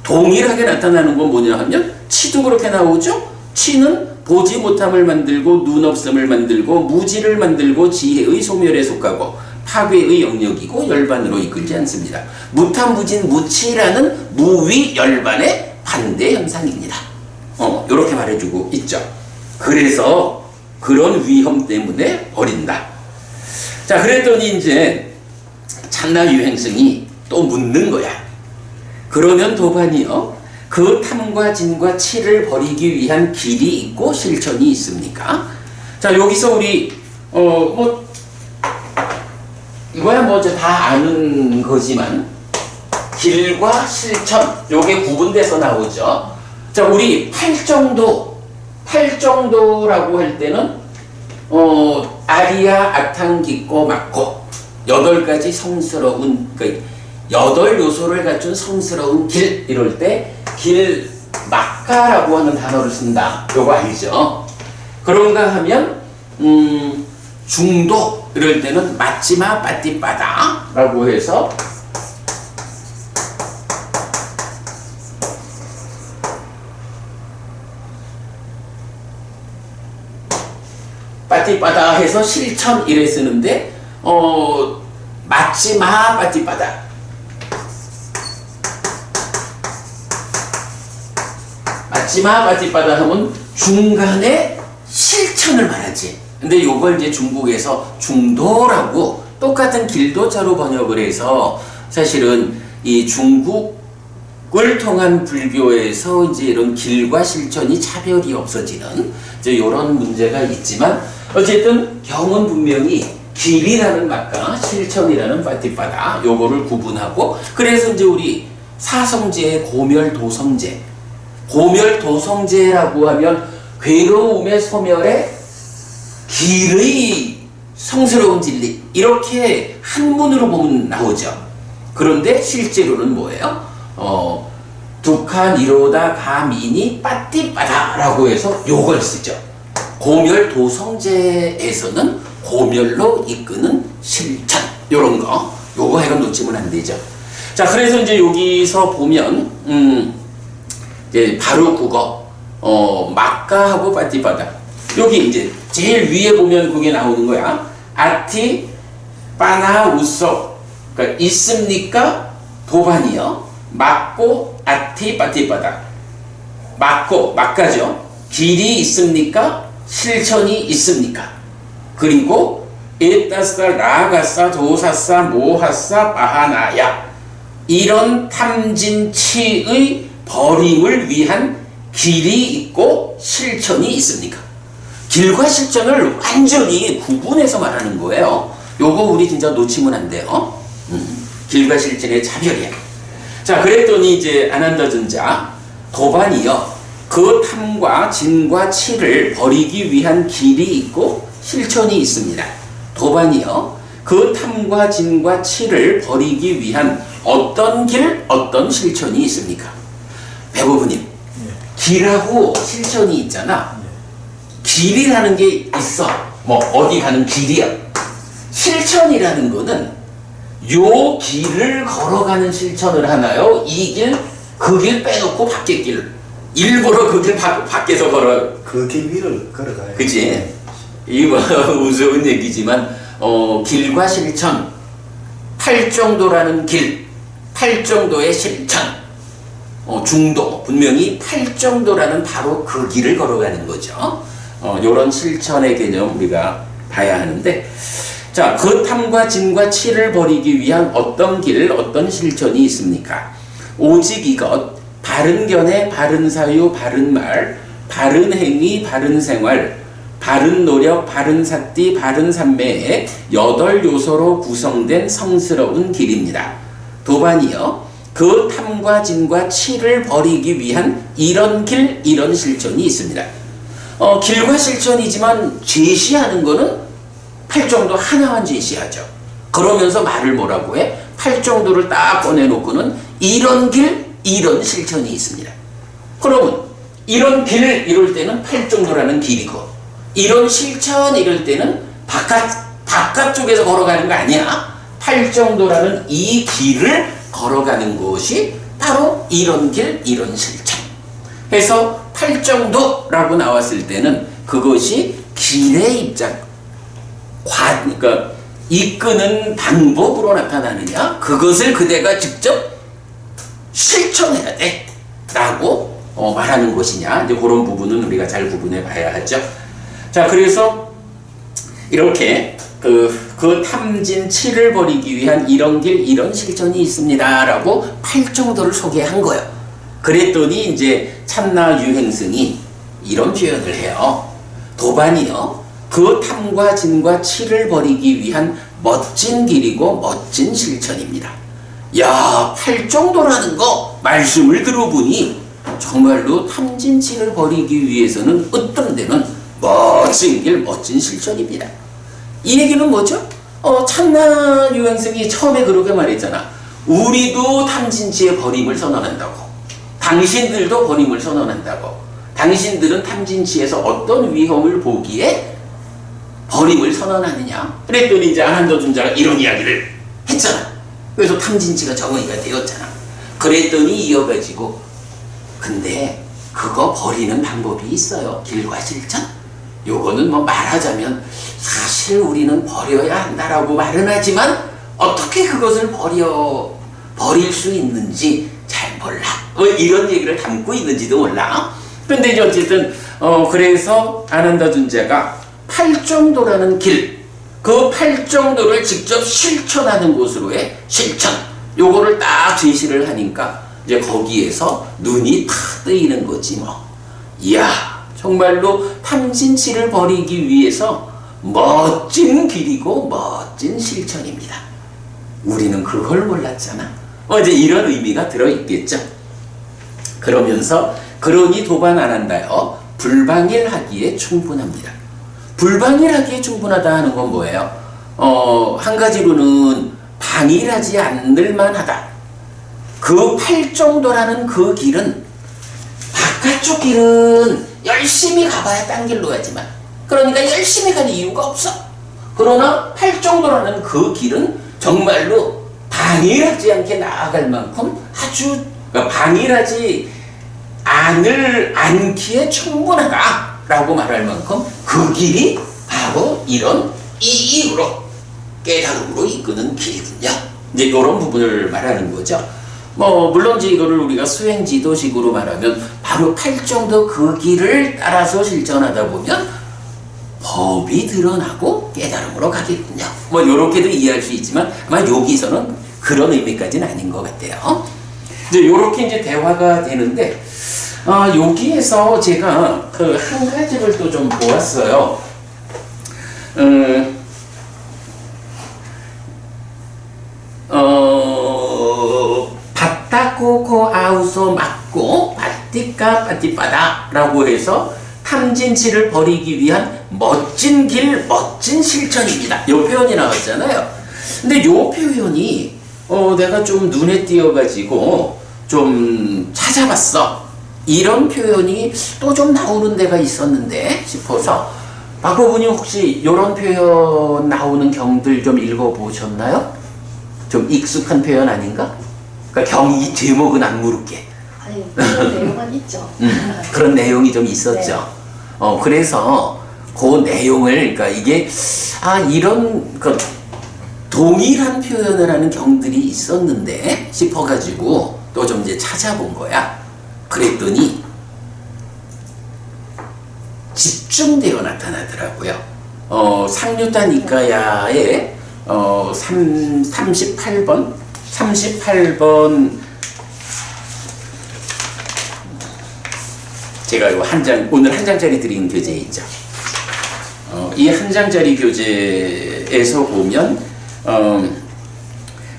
동일하게 나타나는 건 뭐냐 하면 치도 그렇게 나오죠. 치는 보지 못함을 만들고 눈 없음을 만들고 무지를 만들고 지혜의 소멸에 속하고 파괴의 영역이고 열반으로 이끌지 않습니다. 무탐무진 무치라는 무위 열반의 반대 현상입니다. 이렇게 말해주고 있죠. 그래서 그런 위험 때문에 버린다. 자, 그랬더니 이제 찬나 유행승이 또 묻는 거야. 그러면 도반이요, 그 탐과 진과 치를 버리기 위한 길이 있고 실천이 있습니까? 자, 여기서 우리 이거야 뭐 다 아는 거지만 길과 실천 요게 구분돼서 나오죠. 자, 우리 팔정도라고 할 때는 아리아, 아탕, 기꼬, 막고 8가지 성스러운 8 요소를 갖춘 성스러운 길 이럴 때 길 막가라고 하는 단어를 쓴다. 요거 아니죠? 그런가 하면 중도 이럴 때는 맞지마 빠띠빠다 라고 해서 빠띠빠다 해서 실천 이래 쓰는데 맞지마 빠띠빠다 맞지마 빠띠빠다 하면 중간에 실천을 말하지. 근데 요걸 이제 중국에서 중도라고 똑같은 길도자로 번역을 해서 사실은 이 중국을 통한 불교에서 이제 이런 길과 실천이 차별이 없어지는 이제 이런 문제가 있지만 어쨌든 경은 분명히 길이라는 맛과 실천이라는 빠띠빠다 요거를 구분하고, 그래서 이제 우리 사성제의 고멸도성제, 고멸도성제라고 하면 괴로움의 소멸에 길의 성스러운 진리, 이렇게 한문으로 보면 나오죠. 그런데 실제로는 뭐예요? 두카 니로다 가미니 빠띠빠다라고 해서 요걸 쓰죠. 고멸도성제에서는 고멸로 이끄는 실천, 요런 거, 요거 해가 놓치면 안 되죠. 자, 그래서 이제 여기서 보면 이제 바로 그거 막가하고 빠띠빠다, 여기 이제 제일 위에 보면 그게 나오는 거야. 아티 빠나 우소, 그러니까 있습니까? 도반이요. 막고 아티 빠띠빠다, 막고 막가죠. 길이 있습니까? 실천이 있습니까? 그리고 에따싸 라가싸 도사싸 모하싸 바하나야, 이런 탐진치의 버림을 위한 길이 있고 실천이 있습니까? 길과 실천을 완전히 구분해서 말하는 거예요. 요거 우리 진짜 놓치면 안 돼요. 길과 실천의 차별이야. 자, 그랬더니 이제 아난다존자 도반이요, 그 탐과 진과 치를 버리기 위한 길이 있고 실천이 있습니다. 도반이요, 그 탐과 진과 치를 버리기 위한 어떤 길, 어떤 실천이 있습니까? 배고프님, 길하고 실천이 있잖아. 길이라는 게 있어. 뭐 어디 가는 길이야. 실천이라는 거는 요 길을 걸어가는 실천을 하나요? 이 길, 그 길 빼놓고 밖에 길, 일부러 그 길 밖에서 걸어, 그 길 위를 걸어가요. 그치? 이거 우스운 얘기지만 길과 실천, 팔정도라는 길, 팔정도의 실천, 중도, 분명히 팔정도라는 바로 그 길을 걸어가는 거죠. 요런 실천의 개념 우리가 봐야 하는데, 자, 그 탐과 진과 치를 버리기 위한 어떤 길, 어떤 실천이 있습니까? 오직 이것, 바른 견해, 바른 사유, 바른 말, 바른 행위, 바른 생활, 바른 노력, 바른 삿띠, 바른 삼매의 8요소로 구성된 성스러운 길입니다. 도반이요, 그 탐과 진과 치를 버리기 위한 이런 길, 이런 실천이 있습니다. 길과 실천이지만 제시하는 거는 팔정도 하나만 제시하죠. 그러면서 말을 뭐라고 해? 팔정도를 딱 꺼내놓고는 이런 길, 이런 실천이 있습니다. 그러면 이런 길 이럴 때는 팔정도라는 길이고, 이런 실천 이럴 때는 바깥쪽에서 걸어가는 거 아니야. 팔정도라는 이 길을 걸어가는 것이 바로 이런 길, 이런 실천 해서 팔정도라고 나왔을 때는 그것이 길의 입장, 그러니까 이끄는 방법으로 나타나느냐, 그것을 그대가 직접 실천해야 돼 라고 말하는 것이냐, 이제 그런 부분은 우리가 잘 구분해 봐야 하죠. 자, 그래서 이렇게 그 탐진 치를 버리기 위한 이런 길, 이런 실천이 있습니다 라고 팔정도를 소개한 거예요. 그랬더니 이제 참나 유행승이 이런 표현을 해요. 도반이요, 그 탐과 진과 치를 버리기 위한 멋진 길이고 멋진 실천입니다. 야, 팔정도라는 거 말씀을 들어보니 정말로 탐진치를 버리기 위해서는 어떤 데는 멋진 길, 멋진 실천입니다. 이 얘기는 뭐죠? 참나 유행승이 처음에 그렇게 말했잖아. 우리도 탐진치의 버림을 선언한다고. 당신들도 버림을 선언한다고. 당신들은 탐진치에서 어떤 위험을 보기에 버림을 선언하느냐? 그랬더니 이제 아난다존자가 이런 이야기를 했잖아. 그래서 탐진치가 정의가 되었잖아. 그랬더니 이어가지고, 근데 그거 버리는 방법이 있어요. 길과 실천. 요거는 뭐 말하자면 사실 우리는 버려야 한다라고 말은 하지만 어떻게 그것을 버릴 수 있는지 잘 몰라. 뭐 이런 얘기를 담고 있는지도 몰라. 근데 이제 어쨌든 그래서 아난다존자가 팔정도라는 길, 그 팔정도를 직접 실천하는 곳으로의 실천, 요거를 딱 제시를 하니까 이제 거기에서 눈이 탁 뜨이는 거지 뭐. 이야, 정말로 탐진치를 버리기 위해서 멋진 길이고 멋진 실천입니다. 우리는 그걸 몰랐잖아. 이제 이런 의미가 들어있겠죠. 그러면서 그러니 도반 안 한다요. 불방일하기에 충분합니다. 불방일하기에 충분하다 하는 건 뭐예요? 한 가지로는 방일하지 않을 만하다. 그 팔 정도라는 그 길은 바깥쪽 길은 열심히 가봐야 딴 길로 가지만 그러니까 열심히 갈 이유가 없어. 그러나 팔 정도라는 그 길은 정말로 방일하지 않게 나아갈 만큼 아주 방일하지 않기에 충분하다라고 말할 만큼 그 길이 바로 이런 이익으로 깨달음으로 이끄는 길이군요. 이제 이런 부분을 말하는 거죠. 물론 이제 이거를 우리가 수행 지도식으로 말하면 바로 팔 정도 그 길을 따라서 실천하다 보면 법이 드러나고 깨달음으로 가겠군요. 요렇게도 이해할 수 있지만 아마 여기서는 그런 의미까지는 아닌 것 같아요. 이제 요렇게 이제 대화가 되는데 여기에서 제가 그 한 가지를 또 좀 보았어요. 바타코코 아우소 맞고 바티까 바티바다라고 해서 탐진치를 버리기 위한 멋진 길, 멋진 실천입니다. 이 표현이 나왔잖아요. 근데 이 표현이 내가 좀 눈에 띄어가지고 좀 찾아봤어. 이런 표현이 또 좀 나오는 데가 있었는데 싶어서 박보분이 혹시 이런 표현 나오는 경들 좀 읽어보셨나요? 좀 익숙한 표현 아닌가? 그러니까 경이 제목은 안 물을게. 아니, 그런 내용은 있죠. 그런 내용이 좀 있었죠. 네. 그래서 그 내용을, 그러니까 이게 이런 그 동일한 표현을 하는 경들이 있었는데 싶어가지고 또 좀 이제 찾아본 거야. 그랬더니 집중되어 나타나더라고요. 상류단 니까야의 38번 제가 오늘 한 장짜리 드린 교재 있죠. 이 한 장짜리 교재에서 보면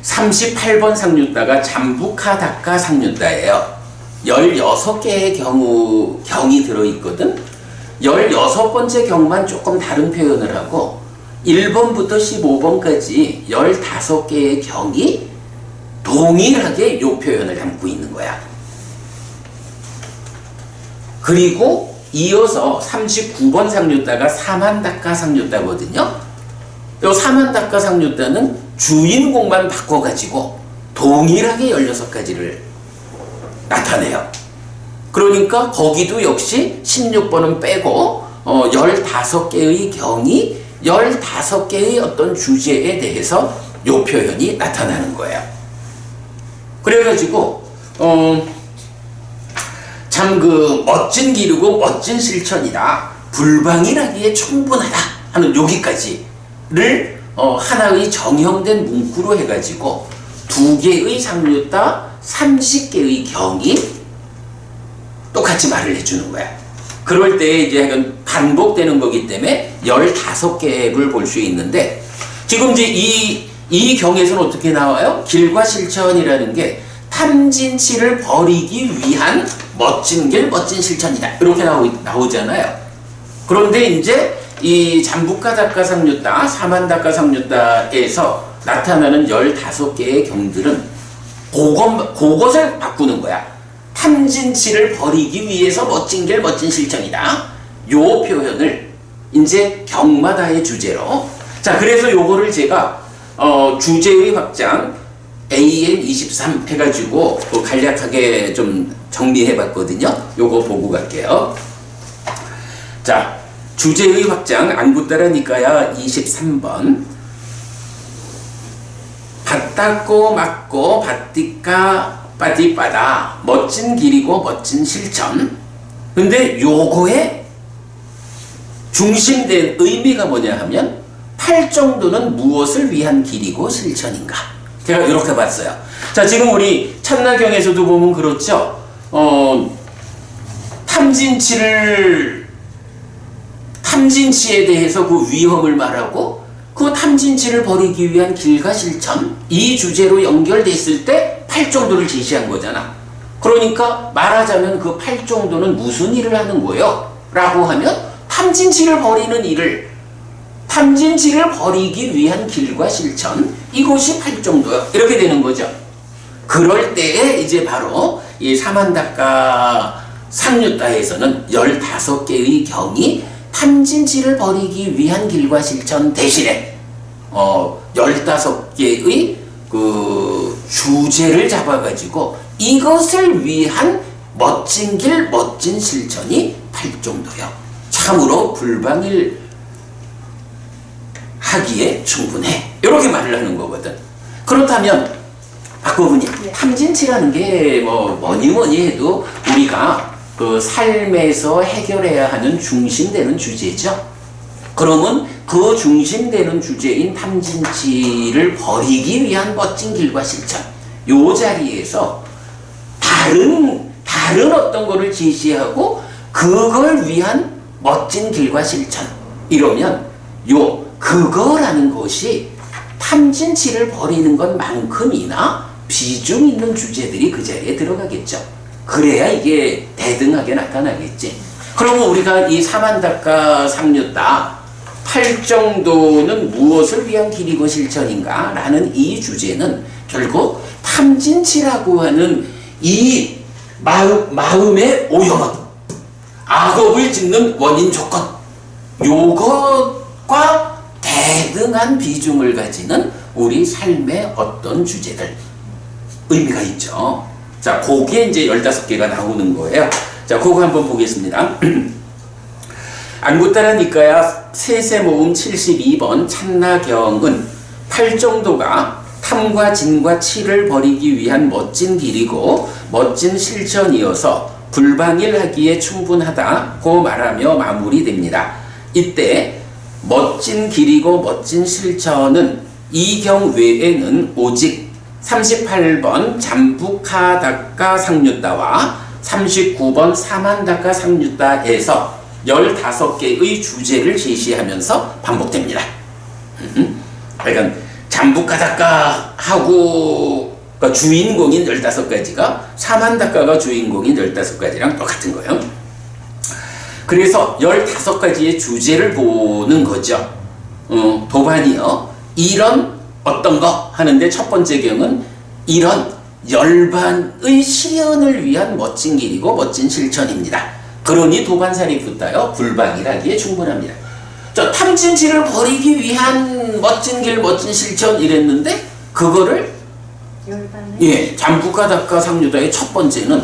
38번 상류다가 잠부카다카 상류다예요. 16개의 경이 들어있거든. 16번째 경만 조금 다른 표현을 하고 1번부터 15번까지 15개의 경이 동일하게 이 표현을 담고 있는 거야. 그리고 이어서 39번 상류다가 사만다카 상류다거든요. 이 사만다카 상류다는 주인공만 바꿔가지고 동일하게 16가지를 나타내요. 그러니까 거기도 역시 16번은 빼고 15개의 경이 15개의 어떤 주제에 대해서 이 표현이 나타나는 거예요. 그래가지고 참 그 멋진 기르고 멋진 실천이다. 불방이라기에 충분하다 하는 여기까지를 하나의 정형된 문구로 해가지고 2개의 상류다 30개의 경이 똑같이 말을 해주는 거야. 그럴 때 이제 반복되는 거기 때문에 15개를 볼 수 있는데 지금 이제 이 경에서는 어떻게 나와요? 길과 실천이라는 게 탐진치를 버리기 위한 멋진 길, 멋진 실천이다. 이렇게 나오잖아요. 그런데 이제 이 잠부카다카 상류다, 사만다카 상류다에서 나타나는 15개의 경들은 그것을 바꾸는 거야. 탐진치를 버리기 위해서 멋진 길, 멋진 실천이다. 요 표현을 이제 경마다의 주제로. 자, 그래서 요거를 제가 주제의 확장 AN23 해가지고 간략하게 좀 정리해봤거든요. 요거 보고 갈게요. 자, 주제의 확장 안구따라니까야 23번. 받닦고 맞고 받띠까 빠디빠다 멋진 길이고 멋진 실천. 근데 요거에 중심된 의미가 뭐냐 하면 팔 정도는 무엇을 위한 길이고 실천인가. 제가 이렇게 봤어요. 자, 지금 우리 참나경에서도 보면 탐진치에 대해서 그 위험을 말하고 그 탐진치를 버리기 위한 길과 실천, 이 주제로 연결됐을 때 8정도를 제시한 거잖아. 그러니까 말하자면 그 8정도는 무슨 일을 하는 거예요? 라고 하면 탐진치를 버리는 일을, 탐진치를 버리기 위한 길과 실천, 이것이 8정도야. 이렇게 되는 거죠. 그럴 때에 이제 바로 이 사만다카 상류다에서는 15개의 경이 탐진치를 버리기 위한 길과 실천 대신에 15개의 그 주제를 잡아가지고 이것을 위한 멋진 길, 멋진 실천이 8정도요. 참으로 불방일 하기에 충분해. 이렇게 말을 하는 거거든. 그렇다면 박고분이 네. 탐진치라는 게 뭐니 해도 우리가 그 삶에서 해결해야 하는 중심되는 주제죠. 그러면 그 중심되는 주제인 탐진치를 버리기 위한 멋진 길과 실천, 요 자리에서 다른 어떤 거를 제시하고 그걸 위한 멋진 길과 실천, 이러면 그거라는 것이 탐진치를 버리는 것만큼이나 비중 있는 주제들이 그 자리에 들어가겠죠. 그래야 이게 대등하게 나타나겠지. 그러면 우리가 이 사만다카 상류다 8정도는 무엇을 위한 길이고 실천인가? 라는 이 주제는 결국 탐진치라고 하는 이 마음의 오염함, 악업을 짓는 원인 조건, 요것과 대등한 비중을 가지는 우리 삶의 어떤 주제들, 의미가 있죠. 자, 거기에 이제 15개가 나오는 거예요. 자, 그거 한번 보겠습니다. 안구따라 니까야 세세모음 72번 찬나경은 8정도가 탐과 진과 치를 버리기 위한 멋진 길이고 멋진 실천이어서 불방일하기에 충분하다고 말하며 마무리됩니다. 이때 멋진 길이고 멋진 실천은 이 경 외에는 오직 38번 잠부카다카 상류다와 39번 사만다카 상류다에서 15개의 주제를 제시하면서 반복됩니다. 그러니까 잠부카다카하고 주인공인 15가지가 사만다카가 주인공인 15가지랑 똑같은 거예요. 그래서 15가지의 주제를 보는 거죠. 도반이요. 이런 어떤 거 하는데 첫 번째 경은 이런 열반의 실현을 위한 멋진 길이고 멋진 실천입니다. 그러니 도반살이 붙다요. 불방이라기에 충분합니다. 저 탐진치를 버리기 위한 멋진 길, 멋진 실천 이랬는데 그거를 열반을 잠부카다카 상류다의 첫 번째는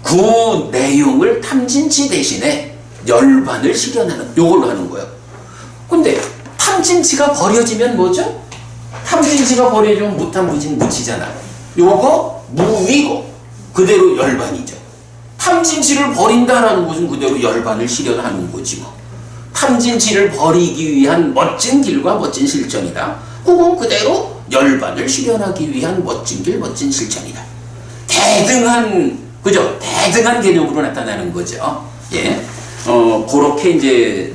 그 내용을 탐진치 대신에 열반을 실현하는 요걸로 하는 거예요. 근데 탐진치가 버려지면 뭐죠? 탐진치가 버려지면 무탐무진 무치잖아. 요거 무위고 그대로 열반이죠. 탐진치를 버린다라는 것은 그대로 열반을 실현하는 거지 뭐. 탐진치를 버리기 위한 멋진 길과 멋진 실천이다. 그건 그대로 열반을 실현하기 위한 멋진 길, 멋진 실천이다. 대등한, 그죠? 대등한 개념으로 나타나는 거죠. 예. 그렇게 이제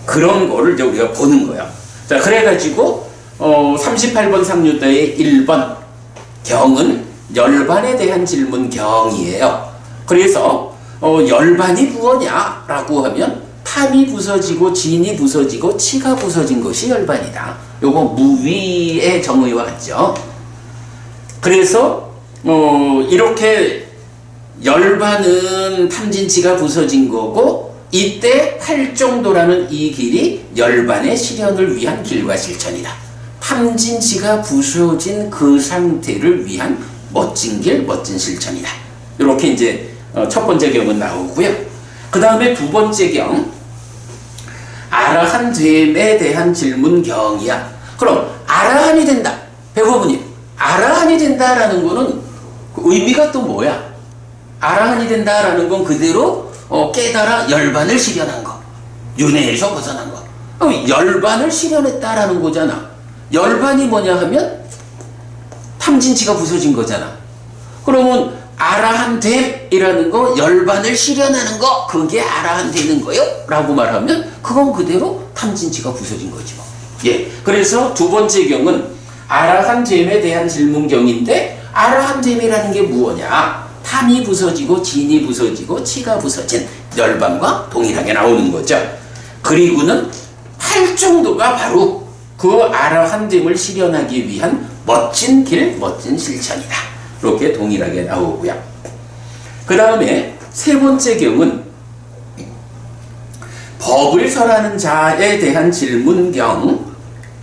그런 거를 이제 우리가 보는 거예요. 자, 그래가지고 38번 상류다의 1번 경은 열반에 대한 질문 경이에요. 그래서 열반이 무엇냐라고 하면 탐이 부서지고 진이 부서지고 치가 부서진 것이 열반이다. 요거 무위의 정의와 같죠. 그래서 이렇게 열반은 탐진치가 부서진 거고 이때 8정도라는 이 길이 열반의 실현을 위한 길과 실천이다. 탐진치가 부서진 그 상태를 위한 멋진 길, 멋진 실천이다. 이렇게 이제 첫 번째 경은 나오고요. 그 다음에 두 번째 경, 아라한 됨에 대한 질문 경이야. 그럼 아라한이 된다. 배고프님, 아라한이 된다라는 거는 그 의미가 또 뭐야? 아라한이 된다라는 건 그대로 깨달아 열반을 실현한 거, 윤회에서 벗어난 거. 열반을 실현했다라는 거잖아. 열반이 뭐냐 하면 탐진치가 부서진 거잖아. 그러면 아라한됨이라는 거, 열반을 실현하는 거, 그게 아라한되는 거요? 라고 말하면 그건 그대로 탐진치가 부서진 거죠. 예. 그래서 두 번째 경은 아라한됨에 대한 질문경인데, 아라한됨이라는 게 무엇냐? 탐이 부서지고 진이 부서지고 치가 부서진 열반과 동일하게 나오는 거죠. 그리고는 8정도가 바로 그 아라한됨을 실현하기 위한 멋진 길, 멋진 실천이다. 이렇게 동일하게 나오고요. 그 다음에 세 번째 경은 법을 설하는 자에 대한 질문경,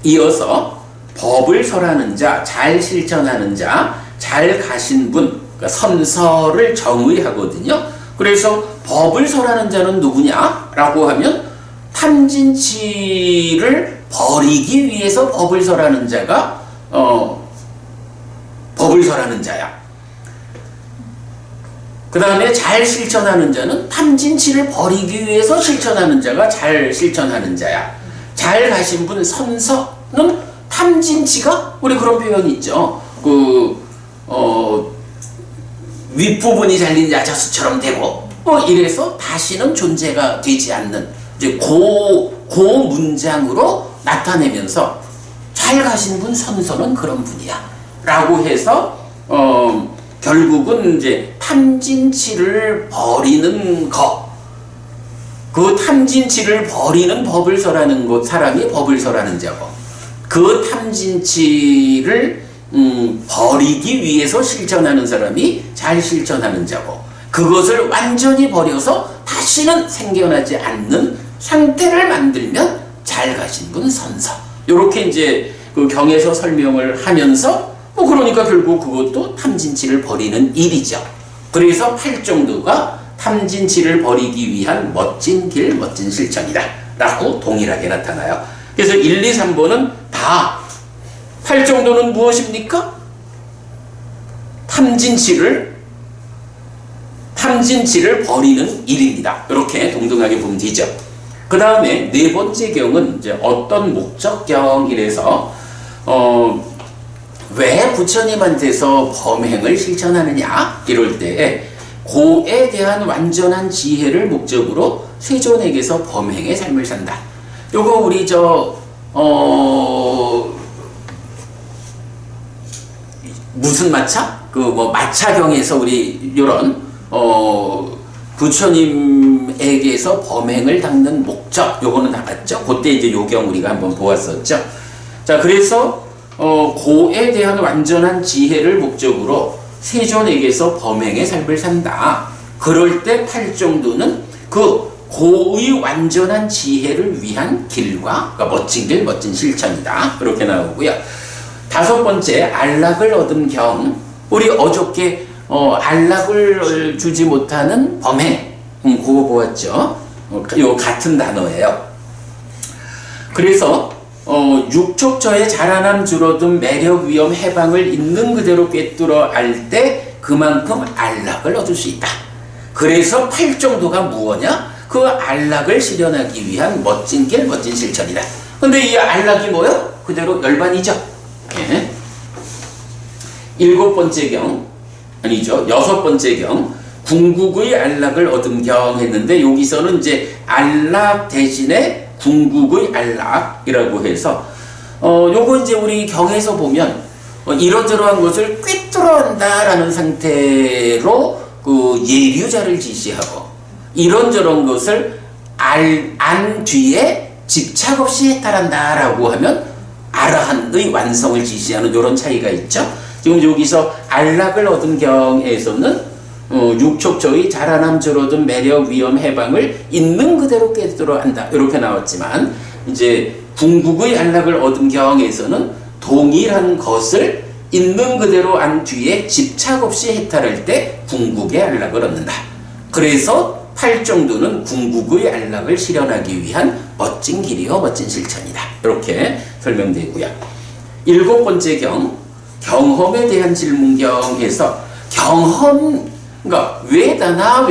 이어서 법을 설하는 자, 잘 실천하는 자, 잘 가신 분, 그러니까 선서를 정의하거든요. 그래서 법을 설하는 자는 누구냐? 라고 하면 탐진치를 버리기 위해서 법을 설하는 자가 법을 설하는 자야. 그 다음에 잘 실천하는 자는 탐진치를 버리기 위해서 실천하는 자가 잘 실천하는 자야. 잘 가신 분 선서는 탐진치가, 우리 그런 표현이 있죠. 윗부분이 잘린 야자수처럼 되고 이래서 다시는 존재가 되지 않는, 이제 그 문장으로 나타내면서 잘 가신 분 선서는 그런 분이야 라고 해서 결국은 이제 탐진치를 버리는 거, 그 탐진치를 버리는 법을 설하는 것, 사람이 법을 설하는 자고, 그 탐진치를 버리기 위해서 실천하는 사람이 잘 실천하는 자고, 그것을 완전히 버려서 다시는 생겨나지 않는 상태를 만들면 잘 가신 분 선서. 요렇게 이제 그 경에서 설명을 하면서 그러니까 결국 그것도 탐진치를 버리는 일이죠. 그래서 8정도가 탐진치를 버리기 위한 멋진 길, 멋진 실천이다 라고 동일하게 나타나요. 그래서 1, 2, 3번은 다 8정도는 무엇입니까? 탐진치를 버리는 일입니다. 이렇게 동등하게 보면 되죠. 그 다음에 네 번째 경은 이제 어떤 목적경이라서 왜 부처님한테서 범행을 실천하느냐 이럴 때 고에 대한 완전한 지혜를 목적으로 세존에게서 범행의 삶을 산다. 요거 우리 무슨 마차? 마차경에서 우리 요런 부처님에게서 범행을 닦는 목적, 요거는 나갔죠. 그때 이제 요경 우리가 한번 보았었죠. 자, 그래서 고에 대한 완전한 지혜를 목적으로 세존에게서 범행의 삶을 산다. 그럴 때 8정도는 그 고의 완전한 지혜를 위한 길과, 그러니까 멋진 길, 멋진 실천이다. 그렇게 나오고요. 다섯 번째, 안락을 얻은 경. 우리 어저께 안락을 주지 못하는 범행, 그거 보았죠. 요 같은 단어예요. 그래서 육촉처의 자라남 줄어든 매력 위험 해방을 있는 그대로 꿰뚫어 알 때 그만큼 안락을 얻을 수 있다. 그래서 8정도가 무엇이냐? 그 안락을 실현하기 위한 멋진 길, 멋진 실천이다. 근데 이 안락이 뭐요? 그대로 열반이죠. 예. 일곱 번째 경, 아니죠, 여섯 번째 경, 궁극의 안락을 얻은 경 했는데, 여기서는 이제 안락 대신에 궁극의 안락이라고 해서 요거 이제 우리 경에서 보면 이러저러한 것을 꿰뚫어한다라는 상태로 그 예류자를 지시하고, 이런저런 것을 안 뒤에 집착 없이 해탈한다라고 하면 아라한의 완성을 지시하는 이런 차이가 있죠. 지금 여기서 안락을 얻은 경에서는 육촉처의 자라남 줄어든 매력 위험 해방을 있는 그대로 꿰뚫어 한다 이렇게 나왔지만, 이제 궁극의 안락을 얻은 경에서는 동일한 것을 있는 그대로 안 뒤에 집착 없이 해탈할 때 궁극의 안락을 얻는다. 그래서 8정도는 궁극의 안락을 실현하기 위한 멋진 길이요, 멋진 실천이다. 이렇게 설명되고요. 일곱 번째 경, 경험에 대한 질문경에서 경험, 그러니까 왜다나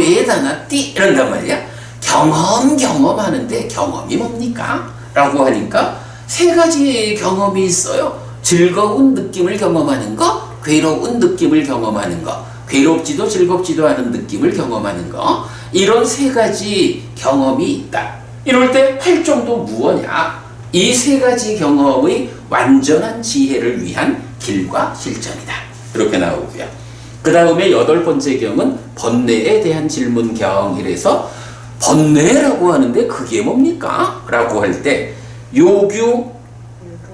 띠 이런단 말이야. 경험하는데 경험이 뭡니까? 라고 하니까 세 가지의 경험이 있어요. 즐거운 느낌을 경험하는 거, 괴로운 느낌을 경험하는 거, 괴롭지도 즐겁지도 않은 느낌을 경험하는 거, 이런 세 가지 경험이 있다. 이럴 때 팔정도 무엇이냐? 이 세 가지 경험의 완전한 지혜를 위한 길과 실천이다. 이렇게 나오고요. 그 다음에 8번째 경은 번뇌에 대한 질문경. 이래서 번뇌라고 하는데 그게 뭡니까? 라고 할 때 요규,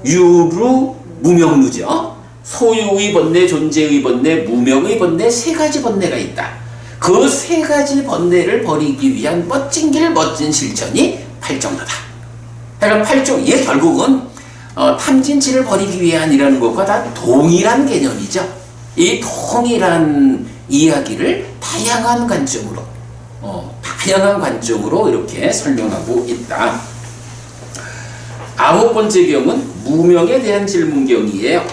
유루, 무명루죠. 소유의 번뇌, 존재의 번뇌, 무명의 번뇌, 세 가지 번뇌가 있다. 그 세 가지 번뇌를 버리기 위한 멋진 길, 멋진 실천이 팔정도다. 그러니까 팔정, 이게 결국은 탐진치를 버리기 위한이라는 것과 다 동일한 개념이죠. 이 동일한 이야기를 다양한 관점으로 이렇게 설명하고 있다. 9번째 경은 무명에 대한 질문경이에요.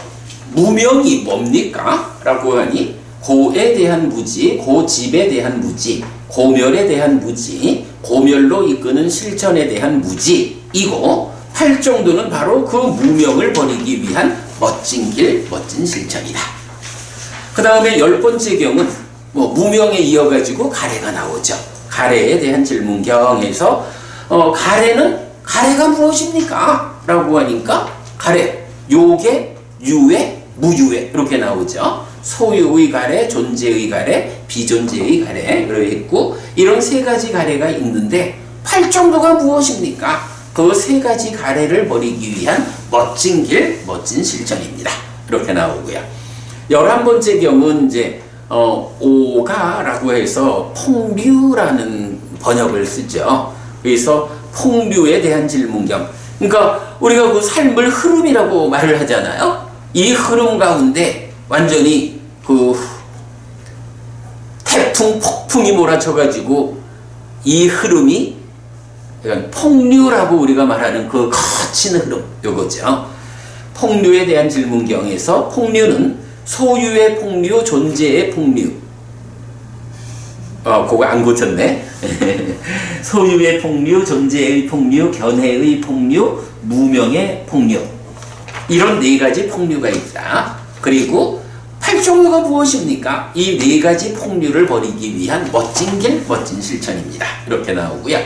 무명이 뭡니까? 라고 하니 고에 대한 무지, 고집에 대한 무지, 고멸에 대한 무지, 고멸로 이끄는 실천에 대한 무지이고, 팔정도는 바로 그 무명을 버리기 위한 멋진 길, 멋진 실천이다. 그 다음에 10번째 경은 무명에 이어가지고 가래가 나오죠. 가래에 대한 질문경에서 가래가 무엇입니까? 라고 하니까 가래, 요계, 유회, 무유회 이렇게 나오죠. 소유의 가래, 존재의 가래, 비존재의 가래 이렇게 있고, 이런 세 가지 가래가 있는데 팔정도가 무엇입니까? 그 세 가지 가래를 버리기 위한 멋진 길, 멋진 실천입니다. 이렇게 나오고요. 11번째 경은 이제 오가라고 해서 폭류라는 번역을 쓰죠. 그래서 폭류에 대한 질문경. 그러니까 우리가 그 삶을 흐름이라고 말을 하잖아요. 이 흐름 가운데 완전히 그 태풍, 폭풍이 몰아쳐가지고 이 흐름이 폭류라고 우리가 말하는 그 거친 흐름, 요거죠. 폭류에 대한 질문경에서 폭류는 소유의 폭류, 존재의 폭류. 그거 안 고쳤네. 소유의 폭류, 존재의 폭류, 견해의 폭류, 무명의 폭류. 이런 네 가지 폭류가 있다. 그리고 팔정도가 무엇입니까? 이 네 가지 폭류를 버리기 위한 멋진 길, 멋진 실천입니다. 이렇게 나오고요.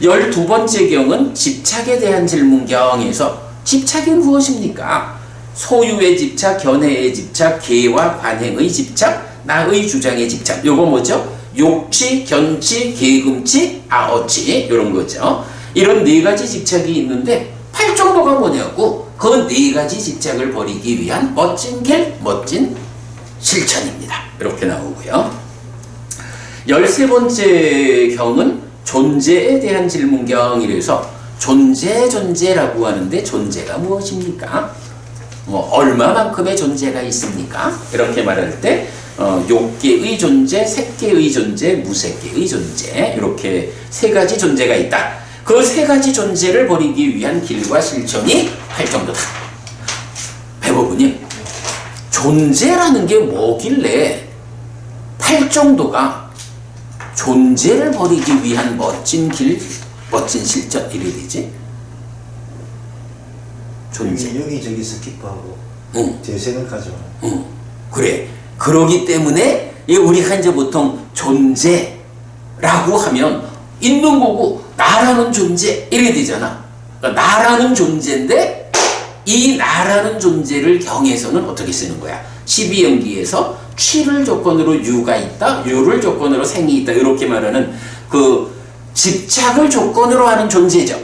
12번째 경은 집착에 대한 질문경에서 집착이 무엇입니까? 소유의 집착, 견해의 집착, 계와 관행의 집착, 나의 주장의 집착. 요거 뭐죠? 욕치, 견치, 계금치, 아어치 이런 거죠. 이런 네 가지 집착이 있는데 팔정도가 뭐냐고, 그 네 가지 집착을 버리기 위한 멋진 길, 멋진 실천입니다. 이렇게 나오고요. 13번째 경은 존재에 대한 질문경이라서 존재라고 하는데 존재가 무엇입니까? 얼마만큼의 존재가 있습니까? 이렇게 말할 때 욕계의 존재, 색계의 존재, 무색계의 존재, 이렇게 세 가지 존재가 있다. 그 세 가지 존재를 버리기 위한 길과 실천이 팔정도다. 배고프님, 존재라는 게 뭐길래 팔정도가 존재를 버리기 위한 멋진 길, 멋진 실천 이래 되지? 존재. 여기저기서 기뻐하고 응. 제 생각하죠. 그래. 그러기 때문에 우리가 이제 보통 존재라고 하면 있는 거고 나라는 존재 이래 되잖아. 그러니까 나라는 존재인데 이 나라는 존재를 경에서는 어떻게 쓰는 거야? 12연기에서 취를 조건으로 유가 있다, 유를 조건으로 생이 있다 이렇게 말하는 그 집착을 조건으로 하는 존재죠.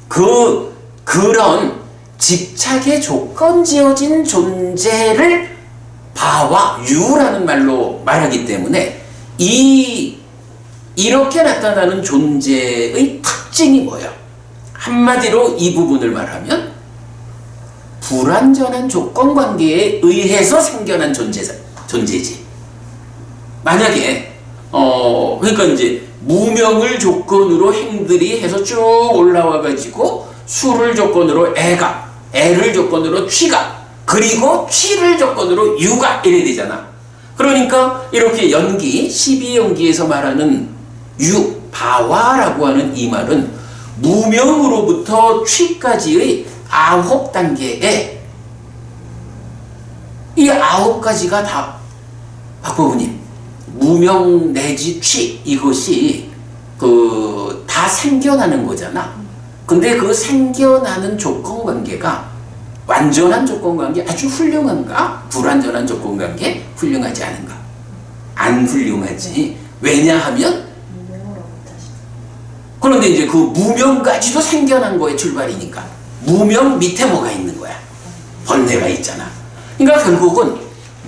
그런 집착에 조건 지어진 존재를 바와 유라는 말로 말하기 때문에 이렇게 나타나는 존재의 특징이 뭐예요? 한마디로 이 부분을 말하면 불완전한 조건 관계에 의해서 생겨난 존재지. 만약에 그러니까 이제 무명을 조건으로 행들이 해서 쭉 올라와 가지고 수를 조건으로 애를 조건으로 취가, 그리고 취를 조건으로 유가 이래 되잖아. 그러니까 이렇게 연기 12연기에서 말하는 유, 바와라고 하는 이 말은 무명으로부터 취까지의 9단계에 이 9가지가 다 박보부님 무명 내지 취 이것이 다 생겨나는 거잖아. 근데 그 생겨나는 조건관계가 완전한 조건관계 아주 훌륭한가? 불완전한 조건관계 훌륭하지 않은가? 안 훌륭하지. 왜냐하면 그런데 이제 그 무명까지도 생겨난 거에 출발이니까 무명 밑에 뭐가 있는 거야? 번뇌가 있잖아. 그러니까 결국은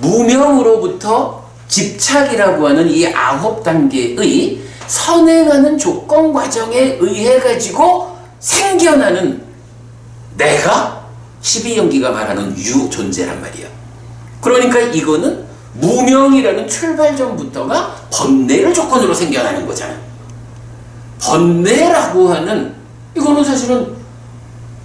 무명으로부터 집착이라고 하는 이 9단계의 선행하는 조건 과정에 의해 가지고 생겨나는 내가 12연기가 말하는 유 존재란 말이야. 그러니까 이거는 무명이라는 출발점부터가 번뇌를 조건으로 생겨나는 거잖아. 번뇌라고 하는 이거는 사실은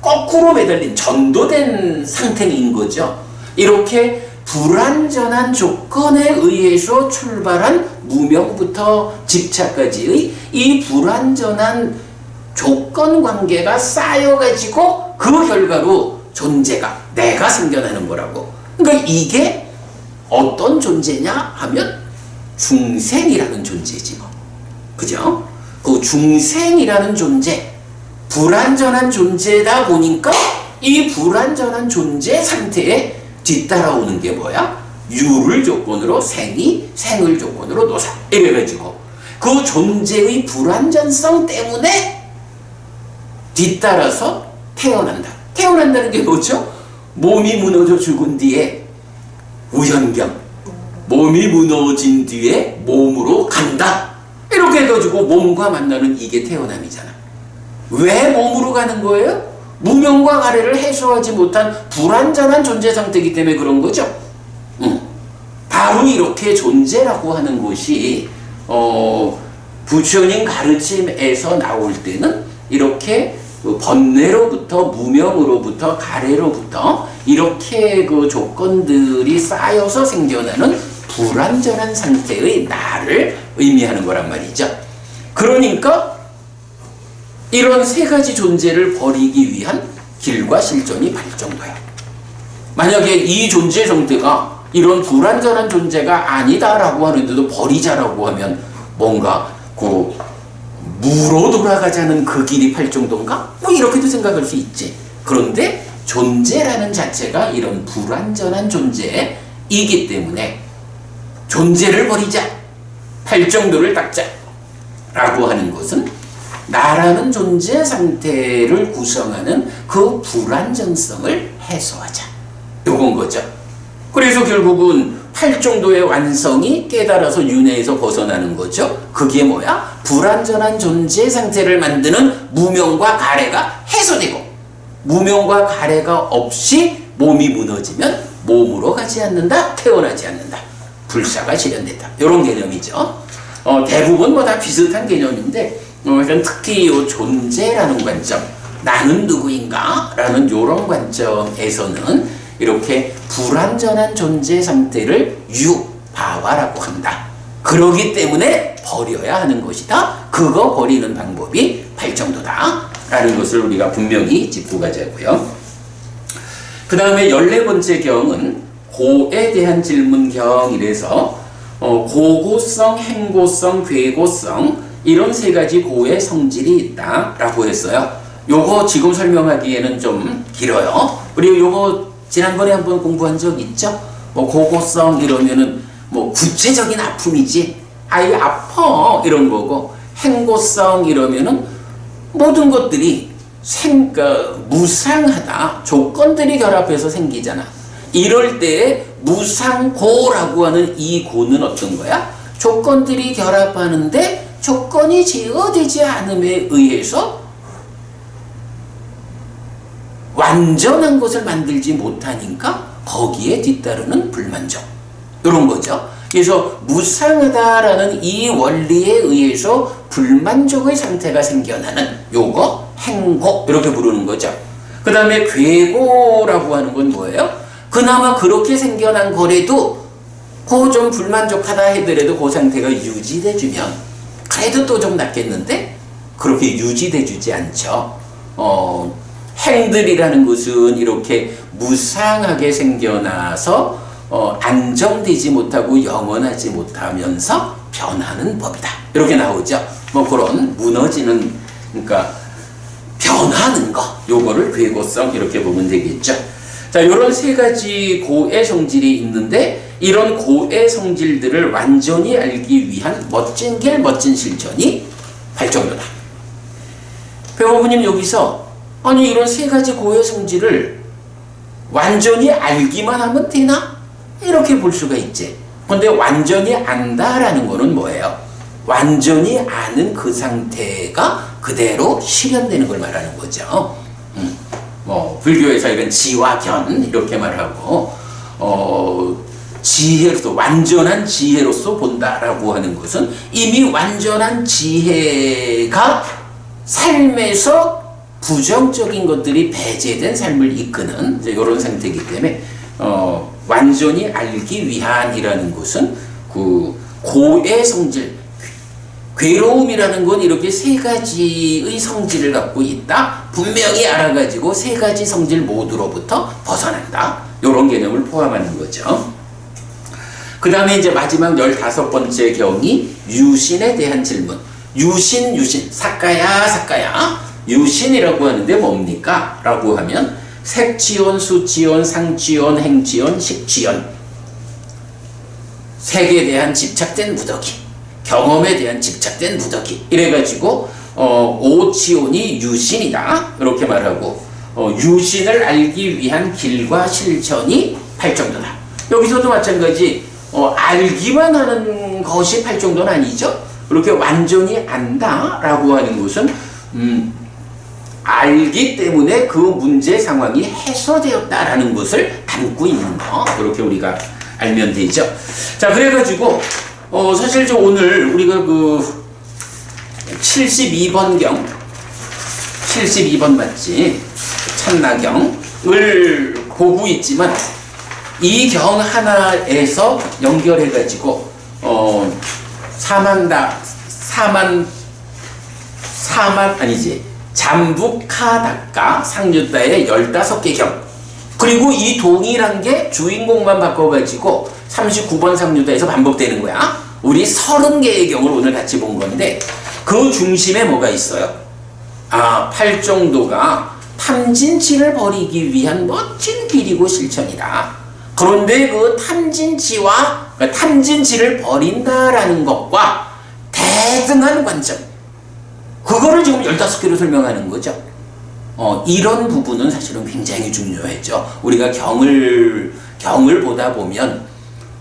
거꾸로 매달린 전도된 상태인 거죠. 이렇게 불완전한 조건에 의해서 출발한 무명부터 집착까지의 이 불완전한 조건 관계가 쌓여가지고 그 결과로 존재가 내가 생겨나는 거라고. 그러니까 이게 어떤 존재냐 하면 중생이라는 존재지 뭐. 그죠? 그 중생이라는 존재, 불완전한 존재다 보니까 이 불완전한 존재 상태에 뒤따라오는 게 뭐야? 유를 조건으로 생이, 생을 조건으로 노사. 이래가지고 그 존재의 불완전성 때문에 뒤따라서 태어난다. 태어난다는 게 뭐죠? 몸이 무너져 죽은 뒤에 우연경, 몸이 무너진 뒤에 몸으로 간다. 이렇게 해가지고 몸과 만나는 이게 태어남이잖아. 왜 몸으로 가는 거예요? 무명과 가래를 해소하지 못한 불완전한 존재 상태이기 때문에 그런 거죠. 바로 이렇게 존재라고 하는 것이 부처님 가르침에서 나올 때는 이렇게 번뇌로부터 무명으로부터 가래로부터 이렇게 그 조건들이 쌓여서 생겨나는 불완전한 상태의 나를 의미하는 거란 말이죠. 그러니까 이런 세 가지 존재를 버리기 위한 길과 실전이 발정돼요. 만약에 이 존재 상태가 이런 불완전한 존재가 아니다라고 하는데도 버리자라고 하면 뭔가 그 무로 돌아가자는 그 길이 팔정도인가? 뭐 이렇게도 생각할 수 있지. 그런데 존재라는 자체가 이런 불완전한 존재이기 때문에 존재를 버리자, 팔정도를 닦자 라고 하는 것은 나라는 존재 상태를 구성하는 그 불완전성을 해소하자. 요건 거죠. 그래서 결국은 팔정도의 완성이 깨달아서 윤회에서 벗어나는 거죠. 그게 뭐야? 불완전한 존재 상태를 만드는 무명과 가래가 해소되고, 무명과 가래가 없이 몸이 무너지면 몸으로 가지 않는다, 태어나지 않는다. 불사가 실현된다. 이런 개념이죠. 대부분 뭐 다 비슷한 개념인데 특히 이 존재라는 관점, 나는 누구인가? 라는 이런 관점에서는 이렇게 불완전한 존재 상태를 유바와라고 한다. 그러기 때문에 버려야 하는 것이다. 그거 버리는 방법이 팔정도다. 라는 것을 우리가 분명히 짚고 가자고요. 그 다음에 14번째 경은 고에 대한 질문경 이래서 고고성, 행고성, 괴고성 이런 세 가지 고의 성질이 있다라고 했어요. 요거 지금 설명하기에는 좀 길어요. 그리고 요거 지난번에 한번 공부한 적 있죠? 뭐 고고성 이러면은 뭐 구체적인 아픔이지, 아이 아파 이런 거고, 행고성 이러면은 모든 것들이 무상하다, 조건들이 결합해서 생기잖아. 이럴 때에 무상고라고 하는 이 고는 어떤 거야? 조건들이 결합하는데 조건이 제어되지 않음에 의해서 완전한 것을 만들지 못하니까 거기에 뒤따르는 불만족, 이런 거죠. 그래서 무상하다라는 이 원리에 의해서 불만족의 상태가 생겨나는 요거 행고 이렇게 부르는 거죠. 그 다음에 괴고라고 하는 건 뭐예요? 그나마 그렇게 생겨난 거래도 그 좀 불만족하다 하더라도 그 상태가 유지돼주면 그래도 또 좀 낫겠는데 그렇게 유지돼주지 않죠. 행들이라는 것은 이렇게 무상하게 생겨나서 안정되지 못하고 영원하지 못하면서 변하는 법이다. 이렇게 나오죠. 뭐 그런 무너지는, 그러니까 변하는 거, 요거를 괴고성 이렇게 보면 되겠죠. 자, 요런 세 가지 고의 성질이 있는데 이런 고의 성질들을 완전히 알기 위한 멋진 길, 멋진 실천이 발정도다. 배우부님 여기서 아니 이런 세 가지 고의 성질을 완전히 알기만 하면 되나? 이렇게 볼 수가 있지. 근데 완전히 안다라는 거는 뭐예요? 완전히 아는 그 상태가 그대로 실현되는 걸 말하는 거죠. 뭐 불교에서 이런 지와 견 이렇게 말하고 지혜로서 완전한 지혜로서 본다라고 하는 것은 이미 완전한 지혜가 삶에서 부정적인 것들이 배제된 삶을 이끄는 이런 상태이기 때문에 완전히 알기 위한이라는 것은 그 고의 성질, 괴로움이라는 건 이렇게 세 가지의 성질을 갖고 있다. 분명히 알아가지고 세 가지 성질 모두로부터 벗어난다. 이런 개념을 포함하는 거죠. 그 다음에 이제 마지막 15번째 경이 유신에 대한 질문. 유신, 사까야. 유신이라고 하는데 뭡니까? 라고 하면 색지온, 수지온, 상지온, 행지온, 식지온. 색에 대한 집착된 무더기, 경험에 대한 집착된 무더기. 이래가지고 오치온이 유신이다. 이렇게 말하고 유신을 알기 위한 길과 실천이 팔정도다. 여기서도 마찬가지 알기만 하는 것이 팔정도는 아니죠. 그렇게 완전히 안다라고 하는 것은 알기 때문에 그 문제 상황이 해소되었다라는 것을 담고 있는 거. 그렇게 우리가 알면 되죠. 자, 그래가지고 사실 좀 오늘 우리가 그 72번경 72번 맞지? 찬나경을 보고 있지만 이 경 하나에서 연결해가지고 잠북하닷가 상주따의 15개 경, 그리고 이 동일한 게 주인공만 바꿔가지고 39번 상주따에서 반복되는 거야. 우리 30개의 경을 오늘 같이 본 건데 그 중심에 뭐가 있어요? 팔정도가 탐진치를 버리기 위한 멋진 길이고 실천이다. 그런데 그 탐진치를 버린다라는 것과 대등한 관점, 그거를 지금 15개로 설명하는 거죠. 이런 부분은 사실은 굉장히 중요했죠. 우리가 경을 보다 보면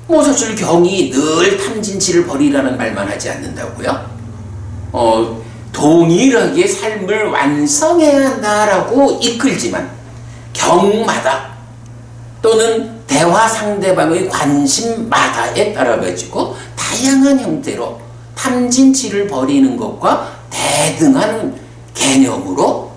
뭐 사실 경이 늘 탐진치를 버리라는 말만 하지 않는다고요. 동일하게 삶을 완성해야 한다라고 이끌지만 경마다 또는 대화 상대방의 관심마다에 따라 가지고 다양한 형태로 탐진치를 버리는 것과 대등한 개념으로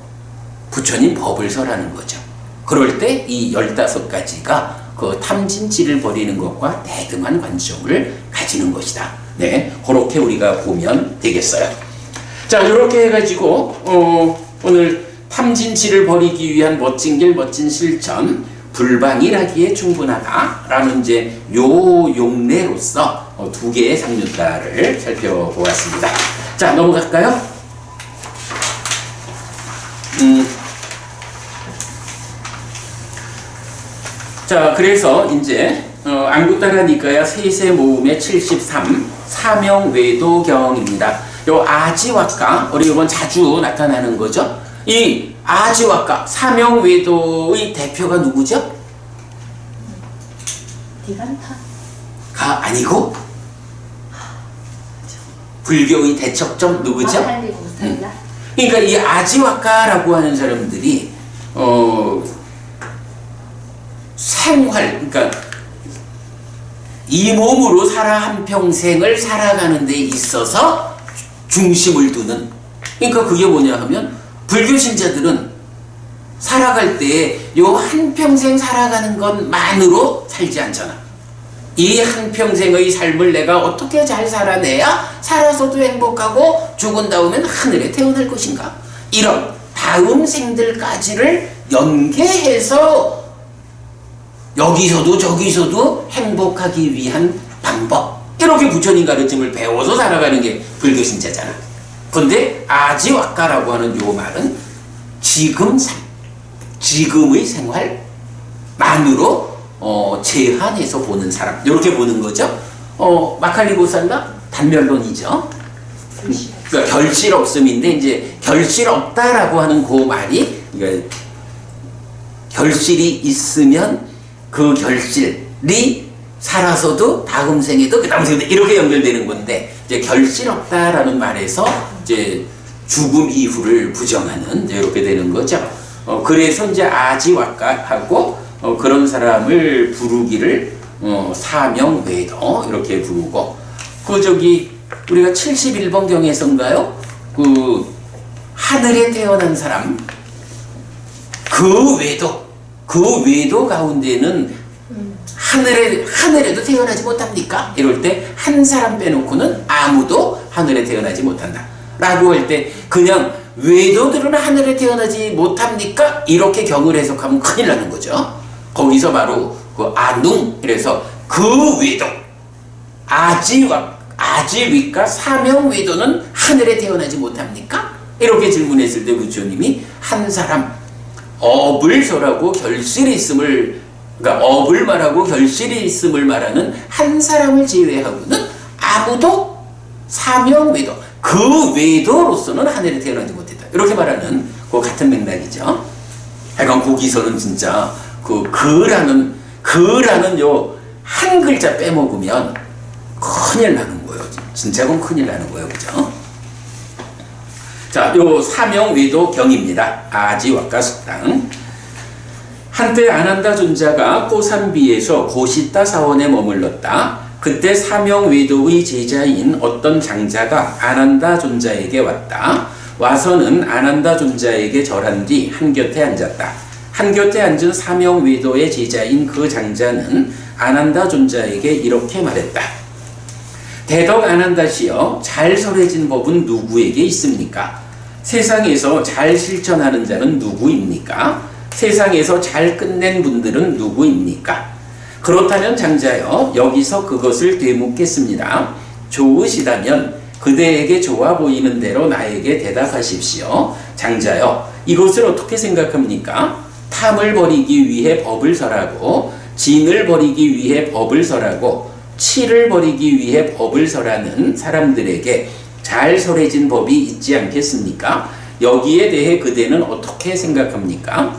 부처님 법을 설하는 거죠. 그럴 때 이 15가지가 그 탐진치를 버리는 것과 대등한 관점을 가지는 것이다. 네, 그렇게 우리가 보면 되겠어요. 자, 이렇게 해가지고 오늘 탐진치를 버리기 위한 멋진 길, 멋진 실천, 불방일하기에 충분하다라는 이제 요 용례로서 2개의 상류따를 살펴보았습니다. 자, 넘어갈까요? 자, 그래서 이제 안구따라 니까야 세세 모음의 73 사명외도경입니다. 요 아지와까, 우리 이번 자주 나타나는 거죠. 이 아지와까 사명외도의 대표가 누구죠? 디간타가 아니고 불교의 대척점 누구죠? 그러니까 이 아지와까라고 하는 사람들이 생활, 그러니까 이 몸으로 한평생을 살아가는 데 있어서 중심을 두는, 그러니까 그게 뭐냐 하면 불교 신자들은 살아갈 때 요 한평생 살아가는 것만으로 살지 않잖아. 이 한평생의 삶을 내가 어떻게 잘 살아내야 살아서도 행복하고 죽은 다음엔 하늘에 태어날 것인가, 이런 다음 생들까지를 연계해서 여기서도 저기서도 행복하기 위한 방법. 이렇게 부처님 가르침을 배워서 살아가는 게 불교 신자잖아. 근데 아지와까라고 하는 요 말은 지금 삶, 지금의 생활만으로 제한해서 보는 사람. 이렇게 보는 거죠. 마칼리 고살라 단멸론이죠. 그러니까 결실 없음인데 이제 결실 없다라고 하는 그 말이 그러니까 결실이 있으면 그 결실이 살아서도 다음 생에도 그 다음 생에도 이렇게 연결되는 건데 이제 결실 없다라는 말에서 이제 죽음 이후를 부정하는 이렇게 되는 거죠. 그래서 이제 아지와까하고 그런 사람을 부르기를 사명외도 이렇게 부르고 우리가 71번 경에서인가요? 하늘에 태어난 사람 그 외도 가운데는 하늘에도 태어나지 못합니까? 이럴 때 한 사람 빼놓고는 아무도 하늘에 태어나지 못한다 라고 할 때 그냥 외도들은 하늘에 태어나지 못합니까? 이렇게 경을 해석하면 큰일 나는 거죠. 거기서 바로 아둥 그래서 그 외도 아지위까 사명외도는 하늘에 태어나지 못합니까? 이렇게 질문했을 때 부처님이 한 사람 업을 설하고 결실이 있음을 그러니까 업을 말하고 결실이 있음을 말하는 한 사람을 제외하고는 아무도 사명외도 그 외도로서는 하늘에 태어나지 못했다 이렇게 말하는 그 같은 맥락이죠. 하여간 거기서는 진짜 그라는 요 한 글자 빼먹으면 큰일 나는 거예요. 진짜 그건 큰일 나는 거예요. 그죠? 자, 요 사명외도 경입니다. 아지와까 숙당. 한때 아난다 존자가 꼬산비에서 고시타 사원에 머물렀다. 그때 사명외도의 제자인 어떤 장자가 아난다 존자에게 왔다. 와서는 아난다 존자에게 절한 뒤 한곁에 앉았다. 한곁에 앉은 사명외도의 제자인 그 장자는 아난다 존자에게 이렇게 말했다. 대덕 아난다시여, 잘 설해진 법은 누구에게 있습니까? 세상에서 잘 실천하는 자는 누구입니까? 세상에서 잘 끝낸 분들은 누구입니까? 그렇다면 장자여, 여기서 그것을 되묻겠습니다. 좋으시다면 그대에게 좋아 보이는 대로 나에게 대답하십시오. 장자여, 이것을 어떻게 생각합니까? 탐을 버리기 위해 법을 설하고 진을 버리기 위해 법을 설하고 치를 버리기 위해 법을 설하는 사람들에게 잘 설해진 법이 있지 않겠습니까? 여기에 대해 그대는 어떻게 생각합니까?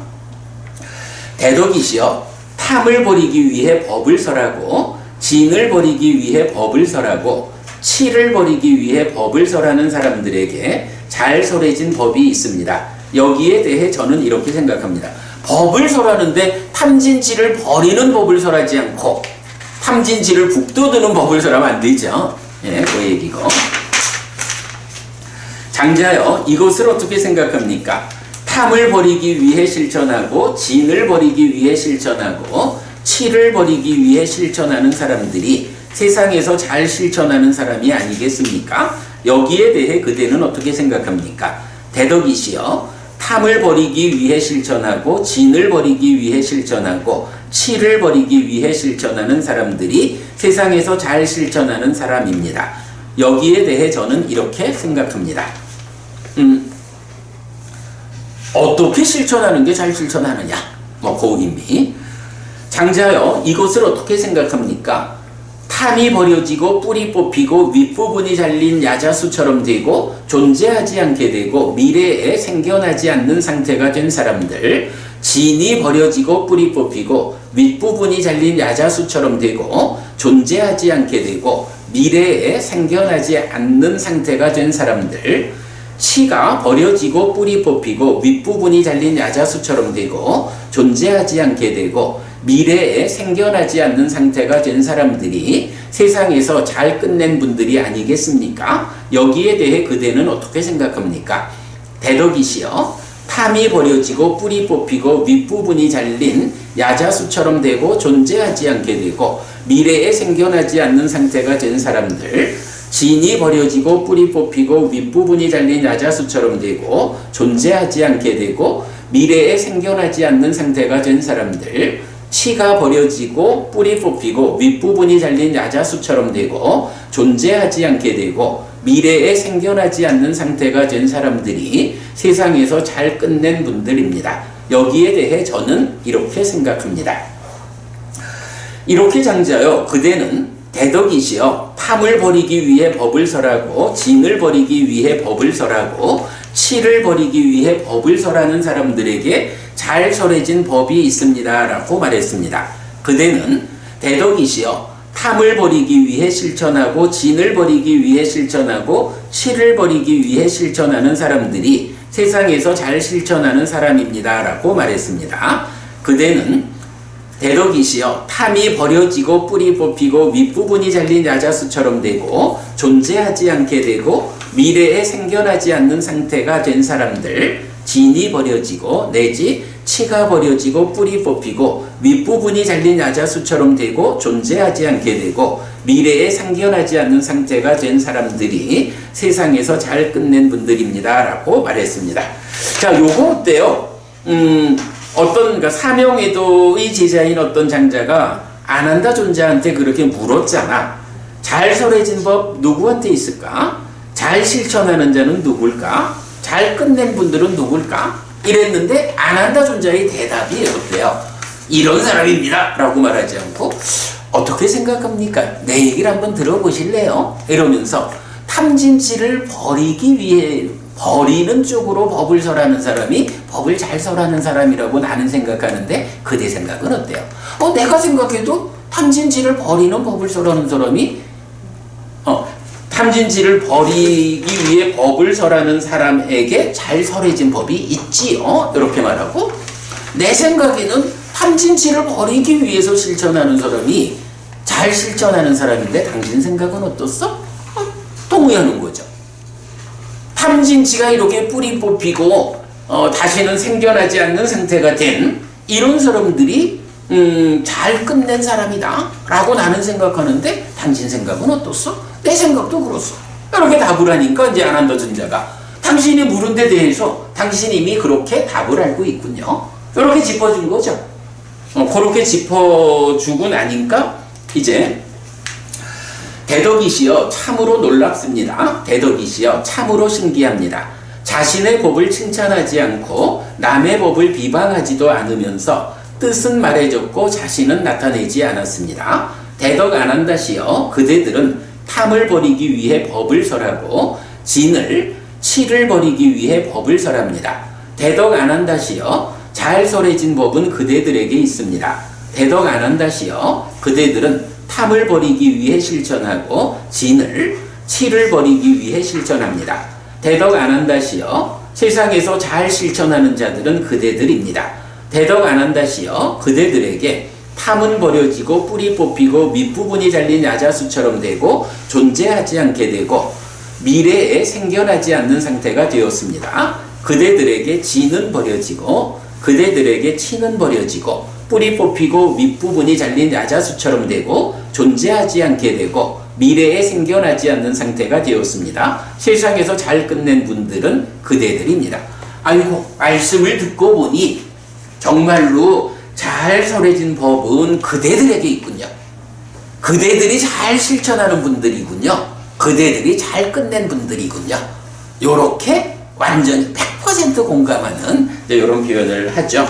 대덕이시여, 탐을 버리기 위해 법을 설하고 진을 버리기 위해 법을 설하고 치를 버리기 위해 법을 설하는 사람들에게 잘 설해진 법이 있습니다. 여기에 대해 저는 이렇게 생각합니다. 법을 설하는데 탐진치를 버리는 법을 설하지 않고 탐진치를 북돋우는 법을 설하면 안 되죠. 예, 그 얘기고. 장자여, 이것을 어떻게 생각합니까? 탐을 버리기 위해 실천하고 진을 버리기 위해 실천하고 치를 버리기 위해 실천하는 사람들이 세상에서 잘 실천하는 사람이 아니겠습니까? 여기에 대해 그대는 어떻게 생각합니까? 대덕이시여, 탐을 버리기 위해 실천하고 진을 버리기 위해 실천하고 치를 버리기 위해 실천하는 사람들이 세상에서 잘 실천하는 사람입니다. 여기에 대해 저는 이렇게 생각합니다. 어떻게 실천하는 게 잘 실천하느냐? 그 의미. 장자여, 이것을 어떻게 생각합니까? 탐이 버려지고 뿌리 뽑히고 윗부분이 잘린 야자수처럼 되고 존재하지 않게 되고 미래에 생겨나지 않는 상태가 된 사람들, 진이 버려지고 뿌리 뽑히고 윗부분이 잘린 야자수처럼 되고 존재하지 않게 되고 미래에 생겨나지 않는 상태가 된 사람들, 치가 버려지고 뿌리 뽑히고 윗부분이 잘린 야자수처럼 되고 존재하지 않게 되고 미래에 생겨나지 않는 상태가 된 사람들이 세상에서 잘 끝낸 분들이 아니겠습니까? 여기에 대해 그대는 어떻게 생각합니까? 대덕이시여, 탐이 버려지고 뿌리 뽑히고 윗부분이 잘린 야자수처럼 되고 존재하지 않게 되고 미래에 생겨나지 않는 상태가 된 사람들, 진이 버려지고 뿌리 뽑히고 윗부분이 잘린 야자수처럼 되고 존재하지 않게 되고 미래에 생겨나지 않는 상태가 된 사람들, 치가 버려지고 뿌리 뽑히고 윗부분이 잘린 야자수처럼 되고 존재하지 않게 되고 미래에 생겨나지 않는 상태가 된 사람들이 세상에서 잘 끝낸 분들입니다. 여기에 대해 저는 이렇게 생각합니다. 이렇게 장자여 그대는 대덕이시여 탐을 버리기 위해 법을 설하고 진을 버리기 위해 법을 설하고 치를 버리기 위해 법을 설하는 사람들에게 잘 설해진 법이 있습니다 라고 말했습니다. 그대는 대덕이시여 탐을 버리기 위해 실천하고 진을 버리기 위해 실천하고 치를 버리기 위해 실천하는 사람들이 세상에서 잘 실천하는 사람입니다 라고 말했습니다. 그대는 대덕이시여 탐이 버려지고 뿌리 뽑히고 윗부분이 잘린 야자수처럼 되고 존재하지 않게 되고 미래에 생겨나지 않는 상태가 된 사람들 진이 버려지고 내지 치가 버려지고 뿌리 뽑히고 윗부분이 잘린 야자수처럼 되고 존재하지 않게 되고 미래에 생겨나지 않는 상태가 된 사람들이 세상에서 잘 끝낸 분들입니다 라고 말했습니다. 자, 요거 어때요? 그러니까 사명외도의 제자인 어떤 장자가 아난다 존자한테 그렇게 물었잖아. 잘 설해진 법 누구한테 있을까? 잘 실천하는 자는 누굴까? 잘 끝낸 분들은 누굴까? 이랬는데 아난다 존자의 대답이 어때요? 이런 사람입니다 라고 말하지 않고 어떻게 생각합니까? 내 얘기를 한번 들어보실래요? 이러면서 탐진치를 버리기 위해 버리는 쪽으로 법을 설하는 사람이 법을 잘 설하는 사람이라고 나는 생각하는데 그대 생각은 어때요? 내가 생각해도 탐진치를 버리는 법을 설하는 사람이 탐진치를 버리기 위해 법을 설하는 사람에게 잘 설해진 법이 있지요. 이렇게 말하고 내 생각에는 탐진치를 버리기 위해서 실천하는 사람이 잘 실천하는 사람인데 당신 생각은 어떻소? 동의하는 거죠. 탐진치가 이렇게 뿌리 뽑히고 다시는 생겨나지 않는 상태가 된 이런 사람들이 잘 끝낸 사람이다 라고 나는 생각하는데 당신 생각은 어떻소? 내 생각도 그렇소. 이렇게 답을 하니까 이제 아난다 존자가 당신이 물은 데 대해서 당신이 이미 그렇게 답을 알고 있군요. 이렇게 짚어준 거죠. 그렇게 짚어주고 나니까 이제 대덕이시여 참으로 놀랍습니다. 대덕이시여 참으로 신기합니다. 자신의 법을 칭찬하지 않고 남의 법을 비방하지도 않으면서 뜻은 말해줬고 자신은 나타내지 않았습니다. 대덕 아난다시여 그대들은 탐을 버리기 위해 법을 설하고 진을 치를 버리기 위해 법을 설합니다. 대덕 아난다시여 잘 설해진 법은 그대들에게 있습니다. 대덕 아난다시여 그대들은 탐을 버리기 위해 실천하고 진을 치를 버리기 위해 실천합니다. 대덕 아난다시여 세상에서 잘 실천하는 자들은 그대들입니다. 대덕 아난다시여 그대들에게 탐은 버려지고 뿌리 뽑히고 밑부분이 잘린 야자수처럼 되고 존재하지 않게 되고 미래에 생겨나지 않는 상태가 되었습니다. 그대들에게 진은 버려지고 그대들에게 치는 버려지고 뿌리 뽑히고 밑부분이 잘린 야자수처럼 되고 존재하지 않게 되고 미래에 생겨나지 않는 상태가 되었습니다. 세상에서 잘 끝낸 분들은 그대들입니다. 아이고 말씀을 듣고 보니 정말로 잘 설해진 법은 그대들에게 있군요. 그대들이 잘 실천하는 분들이군요. 그대들이 잘 끝낸 분들이군요. 요렇게 완전히 100% 공감하는 이런 표현을 하죠.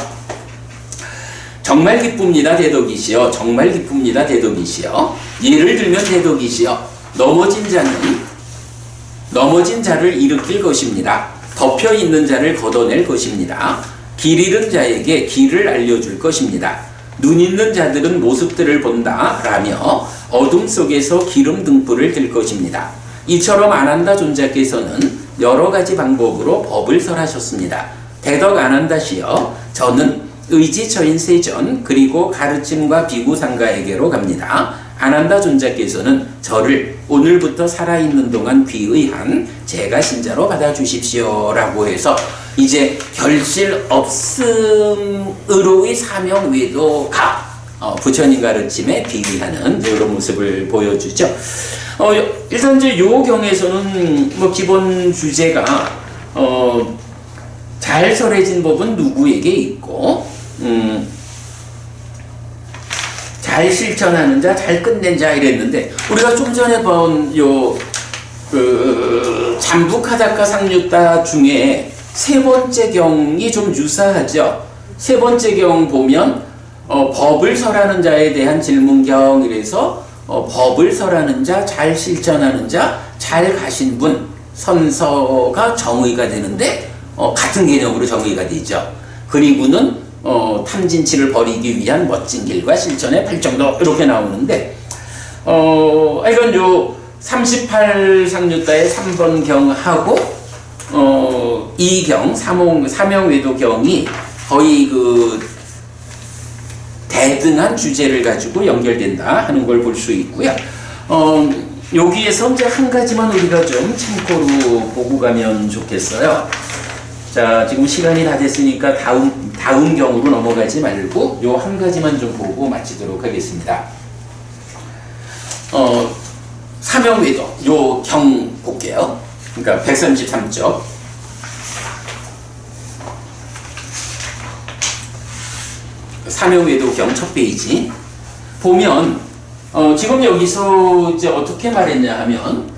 정말 기쁩니다 대덕이시여 정말 기쁩니다 대덕이시여. 예를 들면 대덕이시여 넘어진 자를 일으킬 것입니다. 덮여있는 자를 걷어낼 것입니다. 길 잃은 자에게 길을 알려줄 것입니다. 눈 있는 자들은 모습들을 본다 라며 어둠 속에서 기름 등불을 들 것입니다. 이처럼 아난다 존자께서는 여러 가지 방법으로 법을 설하셨습니다. 대덕 아난다시여 저는 의지처인 세전 그리고 가르침과 비구상가에게로 갑니다. 아난다 존자께서는 저를 오늘부터 살아있는 동안 귀의한 제가 신자로 받아주십시오 라고 해서 이제 결실 없음으로의 사명 외도가 부처님 가르침에 비의하는 이런 모습을 보여주죠. 일단 이제 요 경에서는 뭐 기본 주제가 잘 설해진 법은 누구에게 있고 잘 실천하는 자, 잘 끝낸 자 이랬는데 우리가 좀 전에 본 잠북하다카 상류따 중에 세 번째 경이 좀 유사하죠. 세 번째 경 보면 법을 설하는 자에 대한 질문경 이래서 법을 설하는 자, 잘 실천하는 자, 잘 가신 분 선서가 정의가 되는데 같은 개념으로 정의가 되죠. 그리고는 탐진치를 버리기 위한 멋진 길과 실천의 팔정도 이렇게 나오는데 이건 요 38상류따의 3번 경하고 2경 사명외도경이 거의 그 대등한 주제를 가지고 연결된다 하는 걸 볼 수 있고요. 여기에서 이제 한 가지만 우리가 좀 참고로 보고 가면 좋겠어요. 자, 지금 시간이 다 됐으니까 다음 경으로 넘어가지 말고 요 한 가지만 좀 보고 마치도록 하겠습니다. 사명외도 요 경 볼게요. 그러니까 133쪽. 사명외도경 첫 페이지 보면 지금 여기서 이제 어떻게 말했냐 하면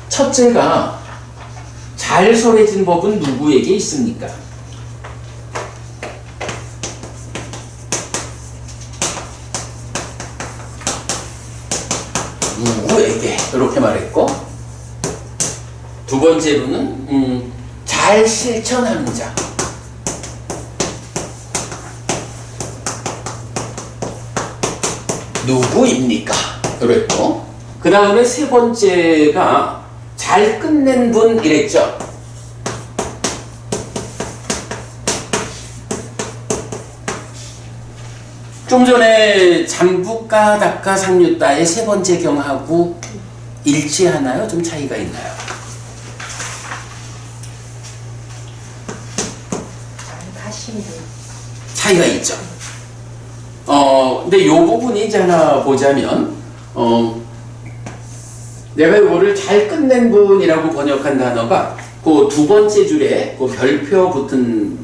첫째가 잘 설해진 법은 누구에게 있습니까? 누구에게 이렇게 말했고 두 번째로는 잘 실천하는 자 누구입니까? 그랬고 그 다음에 세 번째가 잘 끝낸 분 이랬죠. 좀 전에 잠북하다카 상류따의 세 번째 경하고 일치하나요? 좀 차이가 있나요? 차이가 있죠. 근데 요 부분이 이제 하나 보자면, 내가 이거를 잘 끝낸 분이라고 번역한 단어가 그 두 번째 줄에 그 별표 붙은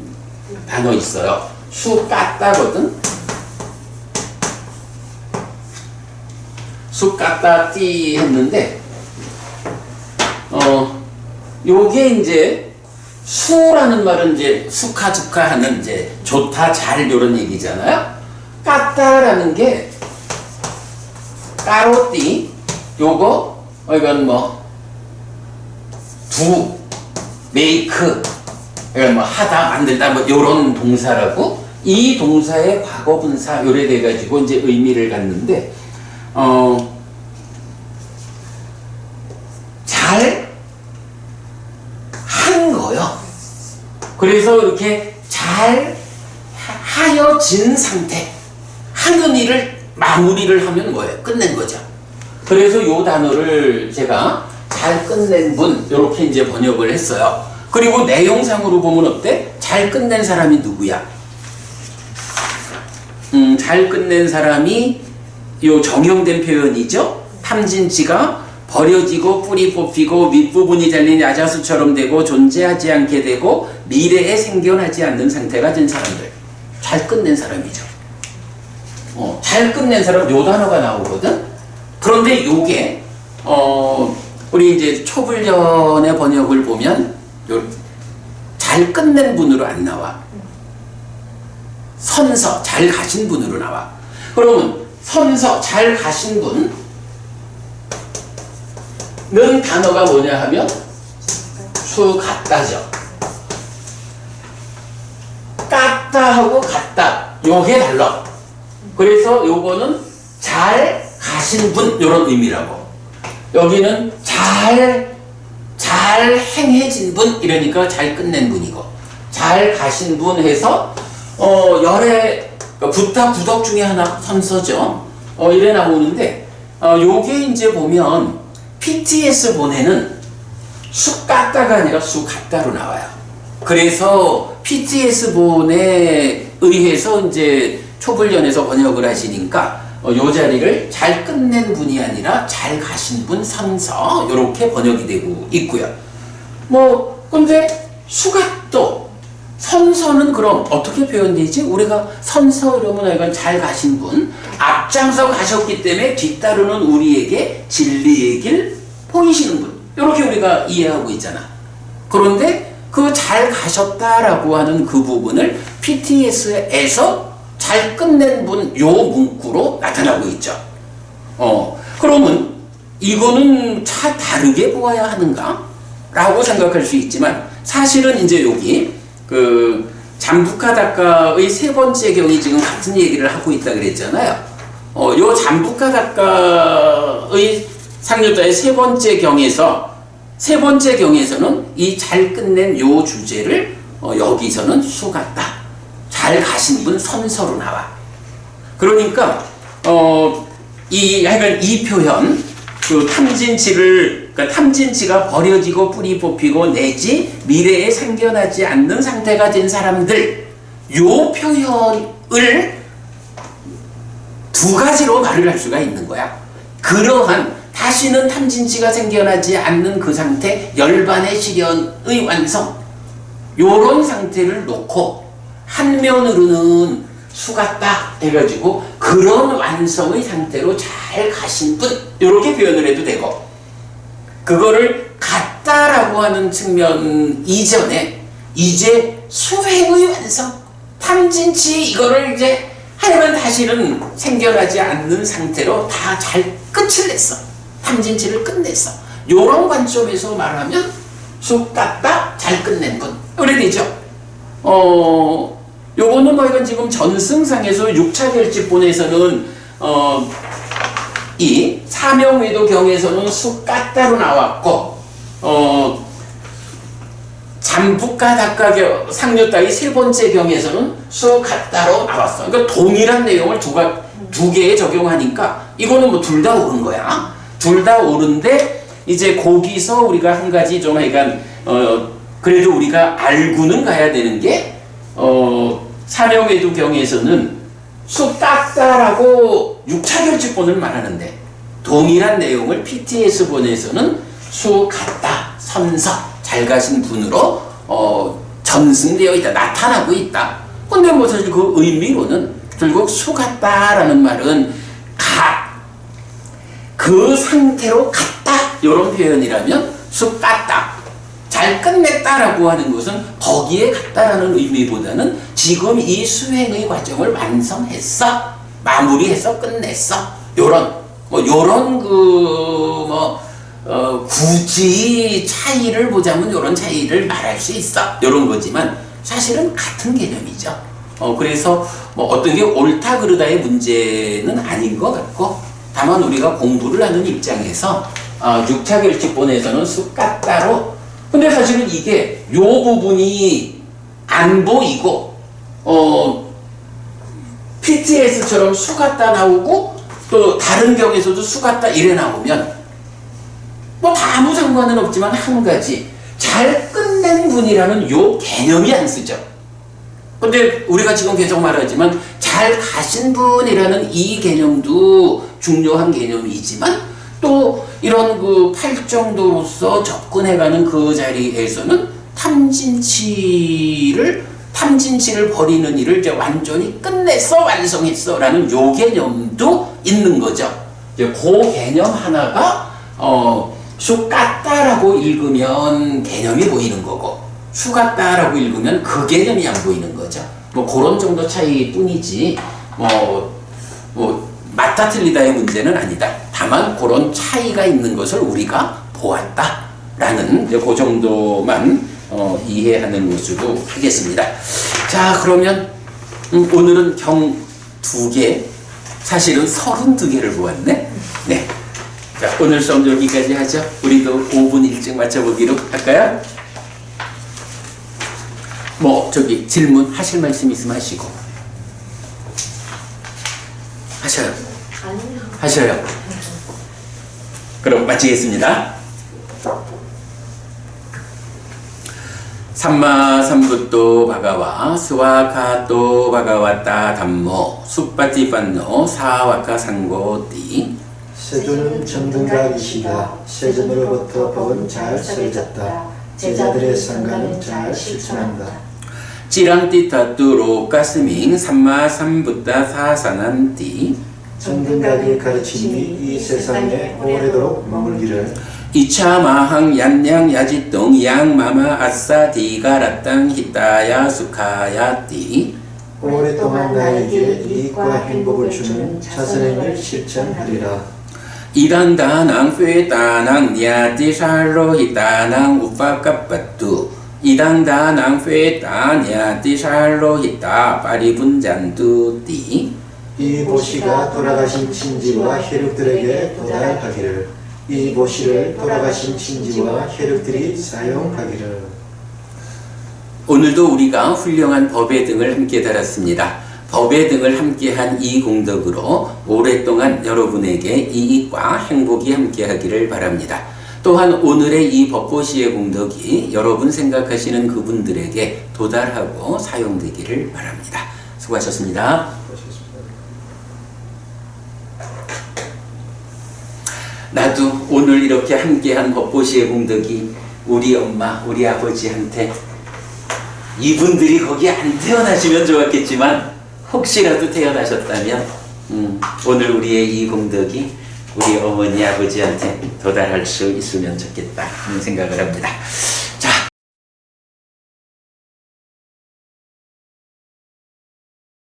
단어 있어요. 수 깠다거든. 수 깠다 띠 했는데, 요게 이제 수라는 말은 이제 수카주카 하는 이제 좋다, 잘 요런 얘기잖아요. 깠다라는 게 까로띠 요거 이건 뭐 두, 메이크 이건 뭐 하다, 만들다 뭐 요런 동사라고 이 동사의 과거분사 요래 돼가지고 이제 의미를 갖는데 잘 한 거요. 그래서 이렇게 잘 하여진 상태, 하는 일을 마무리를 하면 뭐예요? 끝낸 거죠. 그래서 요 단어를 제가 잘 끝낸 분 이렇게 이제 번역을 했어요. 그리고 내용상으로 보면 어때? 잘 끝낸 사람이 누구야? 잘 끝낸 사람이 요 정형된 표현이죠. 탐진치가 버려지고 뿌리 뽑히고 밑부분이 잘린 야자수처럼 되고 존재하지 않게 되고 미래에 생겨나지 않는 상태가 된 사람들, 잘 끝낸 사람이죠. 잘 끝낸 사람 요 단어가 나오거든. 그런데 요게 우리 이제 초불련의 번역을 보면 잘 끝낸 분으로 안 나와. 선서 잘 가신 분으로 나와. 그러면 선서 잘 가신 분은 단어가 뭐냐 하면 수 같다죠. 깠다하고 같다 요게 달라. 그래서 요거는 잘 가신 분 요런 의미라고. 여기는 잘 행해진 분 이러니까 잘 끝낸 분이고, 잘 가신 분 해서 열의 부탁 구덕 중에 하나 선서죠. 이래 나오는데 요게 이제 보면 PTS 본에는 수 깠다가 아니라 수 같다로 나와요. 그래서 PTS 본에 의해서 이제 초불련에서 번역을 하시니까 요 자리를 잘 끝낸 분이 아니라 잘 가신 분 선서 이렇게 번역이 되고 있고요. 뭐 근데 수갑도 선서는 그럼 어떻게 표현되지? 우리가 선서 이러면 이건 잘 가신 분, 앞장서 가셨기 때문에 뒤따르는 우리에게 진리의 길 보이시는 분, 이렇게 우리가 이해하고 있잖아. 그런데 그 잘 가셨다라고 하는 그 부분을 PTS에서 잘 끝낸 분 요 문구로 나타나고 있죠. 그러면 이거는 차 다르게 보아야 하는가? 라고 생각할 수 있지만 사실은 이제 여기 그 잠부카다카의 세 번째 경이 지금 같은 얘기를 하고 있다 그랬잖아요. 요 잠부카다카의 상류자의 세 번째 경에서는 이 잘 끝낸 요 주제를 여기서는 수갔다. 잘 가신 분 선서로 나와. 그러니까 약간 이 표현, 그 그러니까 탐진치가 버려지고 뿌리 뽑히고 내지 미래에 생겨나지 않는 상태가 된 사람들, 요 표현을 두 가지로 말을 할 수가 있는 거야. 그러한 다시는 탐진치가 생겨나지 않는 그 상태, 열반의 실현의 완성, 요런 상태를 놓고 한면으로는 수갔다 해가지고 그런 완성의 상태로 잘 가신 분, 이렇게 표현을 해도 되고, 그거를 같다라고 하는 측면 이전에 이제 수행의 완성, 탐진치 이거를 이제 하여간 다시는 생겨나지 않는 상태로 다 잘 끝을 냈어. 탐진치를 끝냈어. 요런 관점에서 말하면 수갔다 잘 끝낸 분, 이래 되죠. 요거는 뭐 이건 지금 전승상에서 6차 결집본에서는 이 사명외도경에서는 수까따로 나왔고, 잠부카다카 상류따의 세 번째 경에서는 수갔다로 나왔어. 그러니까 동일한 내용을 두 개에 적용하니까 이거는 뭐 둘 다 옳은 거야. 둘 다 옳은데 이제 거기서 우리가 한 가지 좀 하여간 그래도 우리가 알고는 가야 되는 게 사명외도경에서는 수까따라고 6차 결집본을 말하는데 동일한 내용을 PTS본에서는 수갔다, 선서, 잘 가신 분으로 전승되어 있다, 나타나고 있다. 근데 뭐 사실 그 의미로는 결국 수갔다라는 말은 그 상태로 갔다, 이런 표현이라면 수갔다, 잘 끝냈다라고 하는 것은 거기에 갔다라는 의미보다는 지금 이 수행의 과정을 완성했어, 마무리해서 끝냈어, 요런 굳이 차이를 보자면 요런 차이를 말할 수 있어, 요런 거지만 사실은 같은 개념이죠. 그래서 뭐 어떤 게 옳다 그르다의 문제는 아닌 것 같고, 다만 우리가 공부를 하는 입장에서 6차 결집본에서는 수까따로, 근데 사실은 이게 요 부분이 안 보이고 PTS처럼 수갔다 나오고 또 다른 경에서도 수갔다 이래 나오면 뭐 다 아무 상관은 없지만 한 가지, 잘 끝낸 분이라는 요 개념이 안 쓰죠. 근데 우리가 지금 계속 말하지만 잘 가신 분이라는 이 개념도 중요한 개념이지만 또 이런 그 팔정도로서 접근해가는 그 자리에서는 탐진치를 버리는 일을 이제 완전히 끝냈어, 완성했어 라는 요 개념도 있는 거죠. 이제 그 개념 하나가 수갔다라고 읽으면 개념이 보이는 거고, 수갔다라고 읽으면 그 개념이 안 보이는 거죠. 뭐 그런 정도 차이뿐이지 뭐 맞다 틀리다의 문제는 아니다. 다만 그런 차이가 있는 것을 우리가 보았다라는 그 정도만 이해하는 것으로 하겠습니다. 자, 그러면 오늘은 경 2개, 사실은 32개를 보았네. 네. 자, 오늘 수업 여기까지 하죠. 우리도 5분 일찍 맞춰보기로 할까요? 뭐 저기 질문 하실 말씀 있으면 하시고. 하셔요. 아니요. 하셔요. 그럼 마치겠습니다. 삼마삼부토 바가와 스와카토 바가와타 담모 수빠티판노 사와카 상고띠. 세조는 전능각이시다. 세존으로부터 법은 잘 세졌다. 제자들의 상가는 잘 실천한다. 찌랑띠타뚜로 가스밍 삼마삼붓다 사산한띠 정등각의 가르침이 이 세상에 오래도록 머물기를. 이차마항 얀양 야지똥 양마마 아싸 디가라땅 히타야 수카야띠 오랫동안 나에게 이익과 행복을 주는 자선행을 실천하리라. 이당다낭 회다낭 냐디샬로 히타낭 우파카빠뚜 이당다낭 회다 냐디샬로 히타 파리분잔두띠 이 보시가 돌아가신 친지와 혈육들에게 도달하기를. 이 보시를 돌아가신 친지와 혈육들이 사용하기를. 오늘도 우리가 훌륭한 법의 등을 함께 달았습니다. 법의 등을 함께한 이 공덕으로 오랫동안 여러분에게 이익과 행복이 함께하기를 바랍니다. 또한 오늘의 이 법보시의 공덕이 여러분 생각하시는 그분들에게 도달하고 사용되기를 바랍니다. 수고하셨습니다. 나도 오늘 이렇게 함께한 법보시의 공덕이 우리 엄마, 우리 아버지한테 이분들이 거기 안 태어나시면 좋았겠지만 혹시라도 태어나셨다면 오늘 우리의 이 공덕이 우리 어머니, 아버지한테 도달할 수 있으면 좋겠다 하는 생각을 합니다.